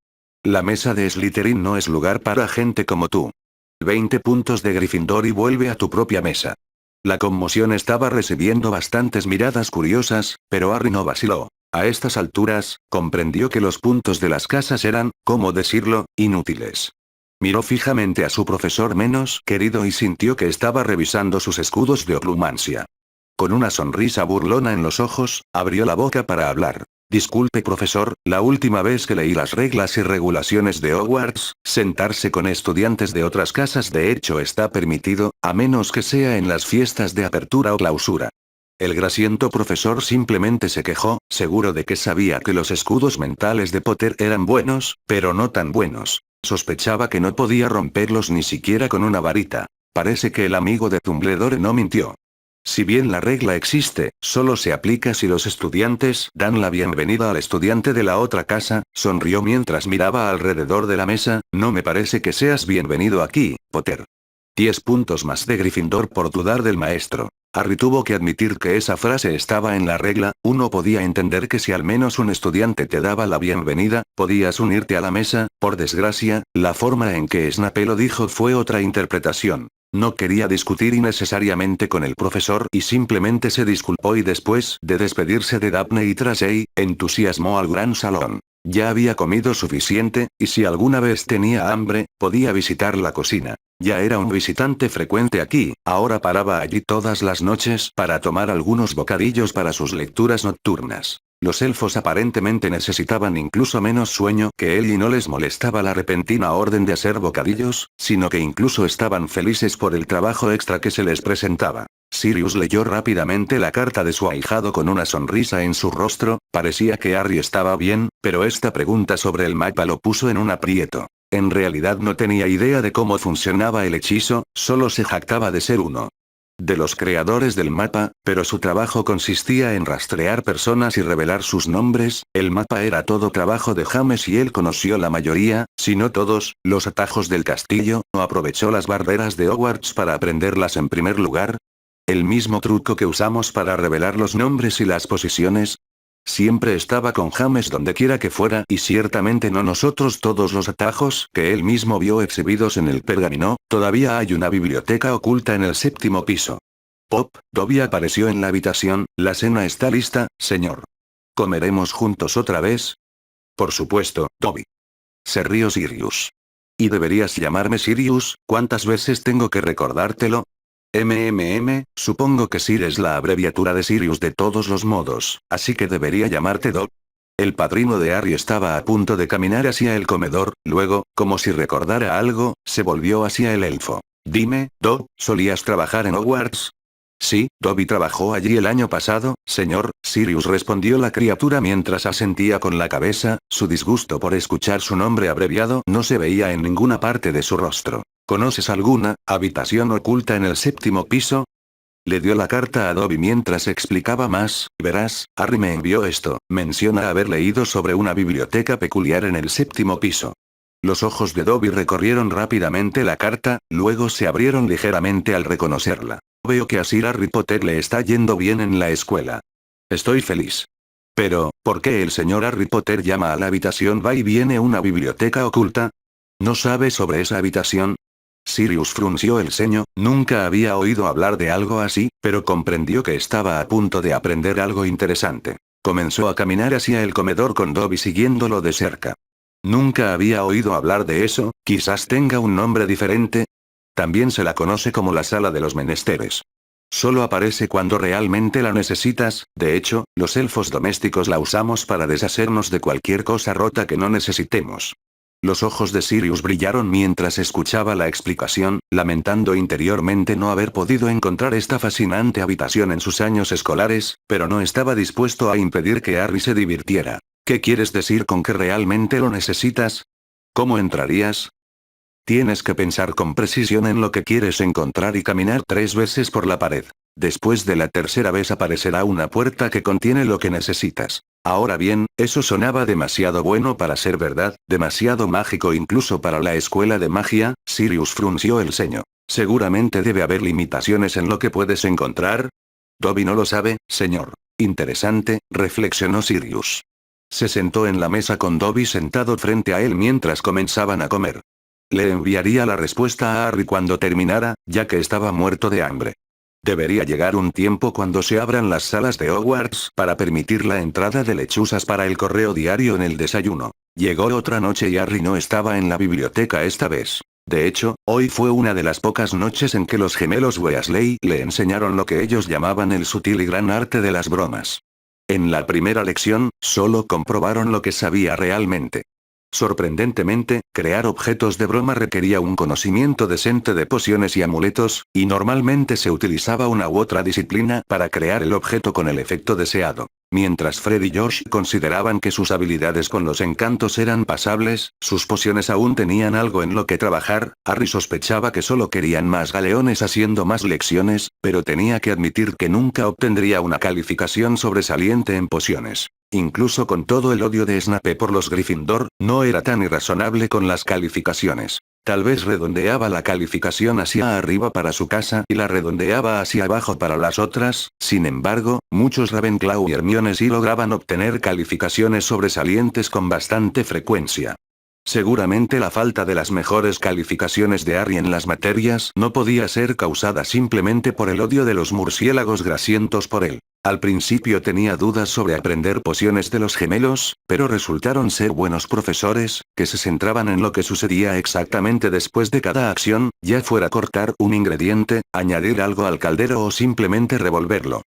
La mesa de Slytherin no es lugar para gente como tú. 20 puntos de Gryffindor y vuelve a tu propia mesa. La conmoción estaba recibiendo bastantes miradas curiosas, pero Harry no vaciló. A estas alturas, comprendió que los puntos de las casas eran, ¿cómo decirlo?, inútiles. Miró fijamente a su profesor menos querido y sintió que estaba revisando sus escudos de oclumancia. Con una sonrisa burlona en los ojos, abrió la boca para hablar. Disculpe profesor, la última vez que leí las reglas y regulaciones de Hogwarts, sentarse con estudiantes de otras casas de hecho está permitido, a menos que sea en las fiestas de apertura o clausura. El grasiento profesor simplemente se quejó, seguro de que sabía que los escudos mentales de Potter eran buenos, pero no tan buenos. Sospechaba que no podía romperlos ni siquiera con una varita. Parece que el amigo de Dumbledore no mintió. Si bien la regla existe, solo se aplica si los estudiantes dan la bienvenida al estudiante de la otra casa, sonrió mientras miraba alrededor de la mesa, no me parece que seas bienvenido aquí, Potter. 10 puntos más de Gryffindor por dudar del maestro. Harry tuvo que admitir que esa frase estaba en la regla, uno podía entender que si al menos un estudiante te daba la bienvenida, podías unirte a la mesa, por desgracia, la forma en que Snape lo dijo fue otra interpretación. No quería discutir innecesariamente con el profesor y simplemente se disculpó y después de despedirse de Daphne y Tracey, entusiasmó al gran salón. Ya había comido suficiente, y si alguna vez tenía hambre, podía visitar la cocina. Ya era un visitante frecuente aquí, ahora paraba allí todas las noches para tomar algunos bocadillos para sus lecturas nocturnas. Los elfos aparentemente necesitaban incluso menos sueño que él y no les molestaba la repentina orden de hacer bocadillos, sino que incluso estaban felices por el trabajo extra que se les presentaba. Sirius leyó rápidamente la carta de su ahijado con una sonrisa en su rostro, parecía que Harry estaba bien, pero esta pregunta sobre el mapa lo puso en un aprieto. En realidad no tenía idea de cómo funcionaba el hechizo, solo se jactaba de ser uno de los creadores del mapa, pero su trabajo consistía en rastrear personas y revelar sus nombres. El mapa era todo trabajo de James y él conoció la mayoría, si no todos, los atajos del castillo, o aprovechó las barreras de Hogwarts para aprenderlas en primer lugar. El mismo truco que usamos para revelar los nombres y las posiciones. Siempre estaba con James donde quiera que fuera y ciertamente no nosotros todos los atajos que él mismo vio exhibidos en el pergamino, todavía hay una biblioteca oculta en el 7º piso. Pop, Dobby apareció en la habitación, la cena está lista, señor. ¿Comeremos juntos otra vez? Por supuesto, Dobby. Se rió Sirius. ¿Y deberías llamarme Sirius? ¿Cuántas veces tengo que recordártelo? Supongo que Sir es la abreviatura de Sirius de todos los modos, así que debería llamarte Dob. El padrino de Harry estaba a punto de caminar hacia el comedor, luego, como si recordara algo, se volvió hacia el elfo. Dime, Dob, ¿solías trabajar en Hogwarts? Sí, Dobby trabajó allí el año pasado, señor, Sirius respondió la criatura mientras asentía con la cabeza, su disgusto por escuchar su nombre abreviado no se veía en ninguna parte de su rostro. ¿Conoces alguna habitación oculta en el séptimo piso? Le dio la carta a Dobby mientras explicaba más, verás, Harry me envió esto, menciona haber leído sobre una biblioteca peculiar en el séptimo piso. Los ojos de Dobby recorrieron rápidamente la carta, luego se abrieron ligeramente al reconocerla. Veo que a Sir Harry Potter le está yendo bien en la escuela. Estoy feliz. Pero, ¿por qué el señor Harry Potter llama a la habitación va y viene una biblioteca oculta? ¿No sabe sobre esa habitación? Sirius frunció el ceño, nunca había oído hablar de algo así, pero comprendió que estaba a punto de aprender algo interesante. Comenzó a caminar hacia el comedor con Dobby siguiéndolo de cerca. Nunca había oído hablar de eso, quizás tenga un nombre diferente. También se la conoce como la sala de los menesteres. Solo aparece cuando realmente la necesitas, de hecho, los elfos domésticos la usamos para deshacernos de cualquier cosa rota que no necesitemos. Los ojos de Sirius brillaron mientras escuchaba la explicación, lamentando interiormente no haber podido encontrar esta fascinante habitación en sus años escolares, pero no estaba dispuesto a impedir que Harry se divirtiera. ¿Qué quieres decir con que realmente lo necesitas? ¿Cómo entrarías? Tienes que pensar con precisión en lo que quieres encontrar y caminar 3 veces por la pared. Después de la tercera vez aparecerá una puerta que contiene lo que necesitas. Ahora bien, eso sonaba demasiado bueno para ser verdad, demasiado mágico incluso para la escuela de magia. Sirius frunció el ceño. Seguramente debe haber limitaciones en lo que puedes encontrar. Dobby no lo sabe, señor. Interesante, reflexionó Sirius. Se sentó en la mesa con Dobby sentado frente a él mientras comenzaban a comer. Le enviaría la respuesta a Harry cuando terminara, ya que estaba muerto de hambre. Debería llegar un tiempo cuando se abran las salas de Hogwarts para permitir la entrada de lechuzas para el correo diario en el desayuno. Llegó otra noche y Harry no estaba en la biblioteca esta vez. De hecho, hoy fue una de las pocas noches en que los gemelos Weasley le enseñaron lo que ellos llamaban el sutil y gran arte de las bromas. En la primera lección, solo comprobaron lo que sabía realmente. Sorprendentemente, crear objetos de broma requería un conocimiento decente de pociones y amuletos, y normalmente se utilizaba una u otra disciplina para crear el objeto con el efecto deseado. Mientras Fred y Josh consideraban que sus habilidades con los encantos eran pasables, sus pociones aún tenían algo en lo que trabajar. Harry sospechaba que solo querían más galeones haciendo más lecciones, pero tenía que admitir que nunca obtendría una calificación sobresaliente en pociones. Incluso con todo el odio de Snape por los Gryffindor, no era tan irrazonable con las calificaciones. Tal vez redondeaba la calificación hacia arriba para su casa y la redondeaba hacia abajo para las otras. Sin embargo, muchos Ravenclaw y Hermione sí lograban obtener calificaciones sobresalientes con bastante frecuencia. Seguramente la falta de las mejores calificaciones de Harry en las materias no podía ser causada simplemente por el odio de los murciélagos grasientos por él. Al principio tenía dudas sobre aprender pociones de los gemelos, pero resultaron ser buenos profesores, que se centraban en lo que sucedía exactamente después de cada acción, ya fuera cortar un ingrediente, añadir algo al caldero o simplemente revolverlo.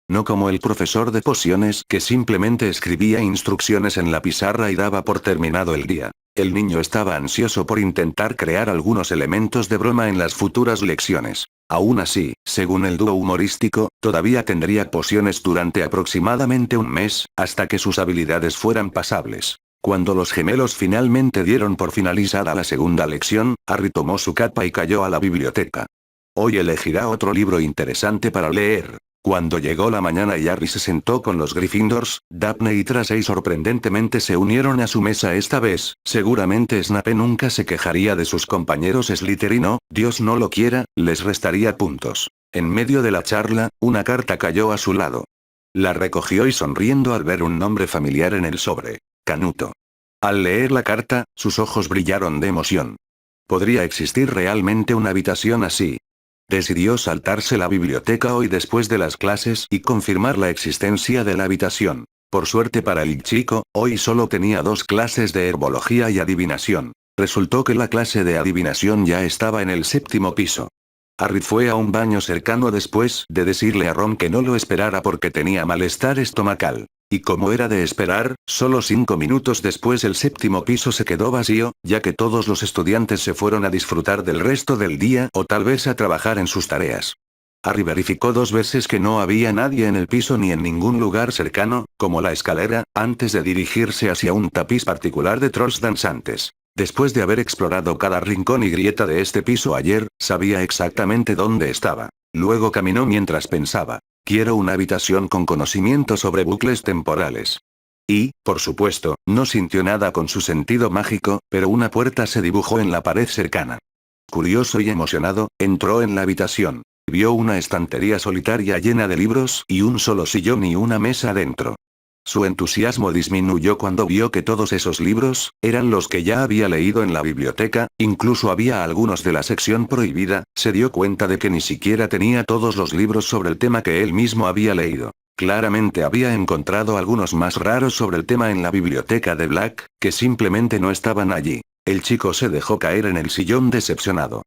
No como el profesor de pociones que simplemente escribía instrucciones en la pizarra y daba por terminado el día. El niño estaba ansioso por intentar crear algunos elementos de broma en las futuras lecciones. Aún así, según el dúo humorístico, todavía tendría pociones durante aproximadamente un mes, hasta que sus habilidades fueran pasables. Cuando los gemelos finalmente dieron por finalizada la segunda lección, Harry tomó su capa y cayó a la biblioteca. Hoy elegirá otro libro interesante para leer. Cuando llegó la mañana y Harry se sentó con los Gryffindors, Daphne y Tracey sorprendentemente se unieron a su mesa esta vez. Seguramente Snape nunca se quejaría de sus compañeros Slytherin o, Dios no lo quiera, les restaría puntos. En medio de la charla, una carta cayó a su lado. La recogió y sonriendo al ver un nombre familiar en el sobre. Canuto. Al leer la carta, sus ojos brillaron de emoción. ¿Podría existir realmente una habitación así? Decidió saltarse la biblioteca hoy después de las clases y confirmar la existencia de la habitación. Por suerte para el chico, hoy solo tenía 2 clases de herbología y adivinación. Resultó que la clase de adivinación ya estaba en el 7º piso. Harry fue a un baño cercano después de decirle a Ron que no lo esperara porque tenía malestar estomacal. Y como era de esperar, solo 5 minutos después el séptimo piso se quedó vacío, ya que todos los estudiantes se fueron a disfrutar del resto del día o tal vez a trabajar en sus tareas. Harry verificó 2 veces que no había nadie en el piso ni en ningún lugar cercano, como la escalera, antes de dirigirse hacia un tapiz particular de trolls danzantes. Después de haber explorado cada rincón y grieta de este piso ayer, sabía exactamente dónde estaba. Luego caminó mientras pensaba. Quiero una habitación con conocimiento sobre bucles temporales. Y, por supuesto, no sintió nada con su sentido mágico, pero una puerta se dibujó en la pared cercana. Curioso y emocionado, entró en la habitación. Vio una estantería solitaria llena de libros y un solo sillón y una mesa dentro. Su entusiasmo disminuyó cuando vio que todos esos libros eran los que ya había leído en la biblioteca, incluso había algunos de la sección prohibida. Se dio cuenta de que ni siquiera tenía todos los libros sobre el tema que él mismo había leído. Claramente había encontrado algunos más raros sobre el tema en la biblioteca de Black, que simplemente no estaban allí. El chico se dejó caer en el sillón decepcionado.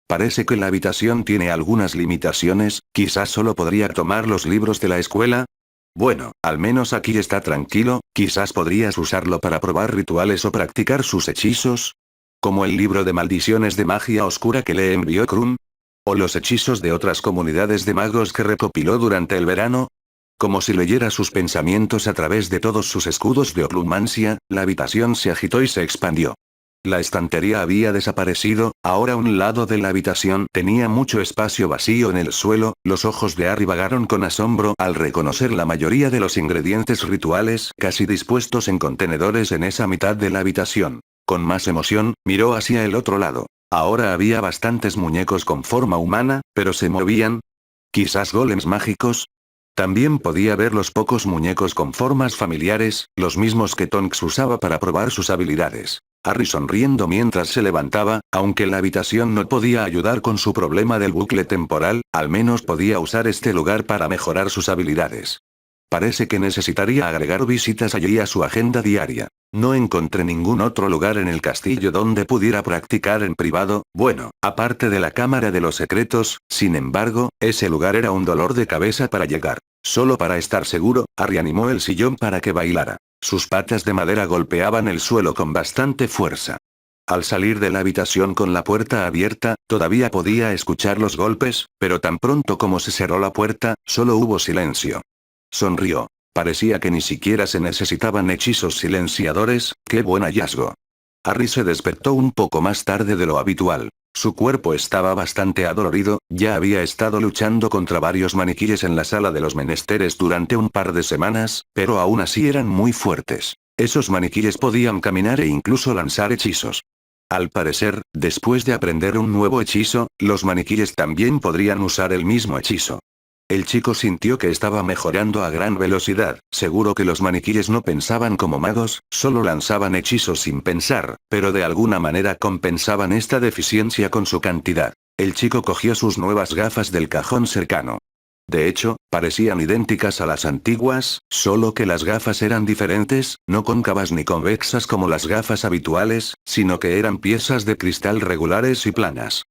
Parece que la habitación tiene algunas limitaciones, quizás solo podría tomar los libros de la escuela. Bueno, al menos aquí está tranquilo, quizás podrías usarlo para probar rituales o practicar sus hechizos. Como el libro de maldiciones de magia oscura que le envió Krum. O los hechizos de otras comunidades de magos que recopiló durante el verano. Como si leyera sus pensamientos a través de todos sus escudos de oclumancia, la habitación se agitó y se expandió. La estantería había desaparecido, ahora un lado de la habitación tenía mucho espacio vacío en el suelo. Los ojos de Harry vagaron con asombro al reconocer la mayoría de los ingredientes rituales casi dispuestos en contenedores en esa mitad de la habitación. Con más emoción, miró hacia el otro lado. Ahora había bastantes muñecos con forma humana, pero se movían. ¿Quizás golems mágicos? También podía ver los pocos muñecos con formas familiares, los mismos que Tonks usaba para probar sus habilidades. Harry sonriendo mientras se levantaba, aunque la habitación no podía ayudar con su problema del bucle temporal, al menos podía usar este lugar para mejorar sus habilidades. Parece que necesitaría agregar visitas allí a su agenda diaria. No encontré ningún otro lugar en el castillo donde pudiera practicar en privado, bueno, aparte de la Cámara de los Secretos. Sin embargo, ese lugar era un dolor de cabeza para llegar. Solo para estar seguro, Harry animó el sillón para que bailara. Sus patas de madera golpeaban el suelo con bastante fuerza. Al salir de la habitación con la puerta abierta, todavía podía escuchar los golpes, pero tan pronto como se cerró la puerta, solo hubo silencio. Sonrió. Parecía que ni siquiera se necesitaban hechizos silenciadores. ¡Qué buen hallazgo! Harry se despertó un poco más tarde de lo habitual. Su cuerpo estaba bastante adolorido, ya había estado luchando contra varios maniquíes en la sala de los menesteres durante un par de semanas, pero aún así eran muy fuertes. Esos maniquíes podían caminar e incluso lanzar hechizos. Al parecer, después de aprender un nuevo hechizo, los maniquíes también podrían usar el mismo hechizo. El chico sintió que estaba mejorando a gran velocidad. Seguro que los maniquíes no pensaban como magos, solo lanzaban hechizos sin pensar, pero de alguna manera compensaban esta deficiencia con su cantidad. El chico cogió sus nuevas gafas del cajón cercano. De hecho, parecían idénticas a las antiguas, solo que las gafas eran diferentes, no cóncavas ni convexas como las gafas habituales, sino que eran piezas de cristal regulares y planas.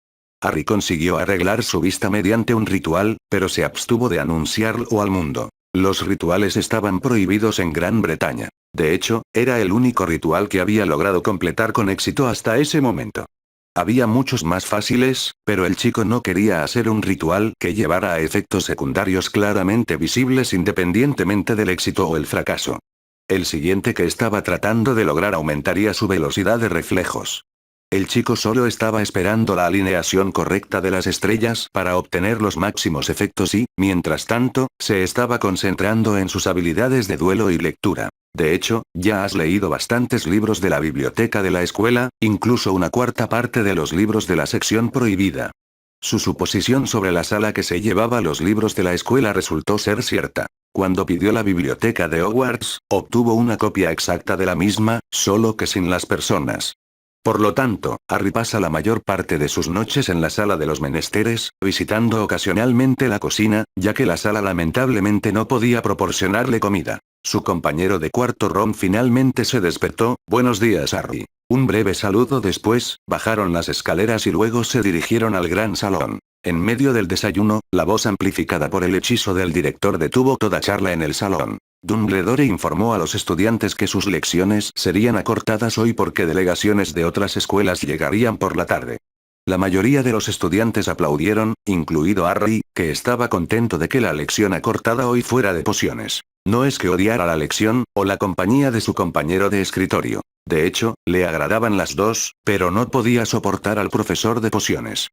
Harry consiguió arreglar su vista mediante un ritual, pero se abstuvo de anunciarlo al mundo. Los rituales estaban prohibidos en Gran Bretaña. De hecho, era el único ritual que había logrado completar con éxito hasta ese momento. Había muchos más fáciles, pero el chico no quería hacer un ritual que llevara a efectos secundarios claramente visibles independientemente del éxito o el fracaso. El siguiente que estaba tratando de lograr aumentaría su velocidad de reflejos. El chico solo estaba esperando la alineación correcta de las estrellas para obtener los máximos efectos y, mientras tanto, se estaba concentrando en sus habilidades de duelo y lectura. De hecho, ya has leído bastantes libros de la biblioteca de la escuela, incluso una cuarta parte de los libros de la sección prohibida. Su suposición sobre la sala que se llevaba los libros de la escuela resultó ser cierta. Cuando pidió la biblioteca de Hogwarts, obtuvo una copia exacta de la misma, solo que sin las personas. Por lo tanto, Harry pasa la mayor parte de sus noches en la sala de los menesteres, visitando ocasionalmente la cocina, ya que la sala lamentablemente no podía proporcionarle comida. Su compañero de cuarto Ron finalmente se despertó. Buenos días, Harry. Un breve saludo después, bajaron las escaleras y luego se dirigieron al gran salón. En medio del desayuno, la voz amplificada por el hechizo del director detuvo toda charla en el salón. Dumbledore informó a los estudiantes que sus lecciones serían acortadas hoy porque delegaciones de otras escuelas llegarían por la tarde. La mayoría de los estudiantes aplaudieron, incluido Harry, que estaba contento de que la lección acortada hoy fuera de pociones. No es que odiara la lección, o la compañía de su compañero de escritorio. De hecho, le agradaban las dos, pero no podía soportar al profesor de pociones.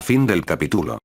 Fin del capítulo.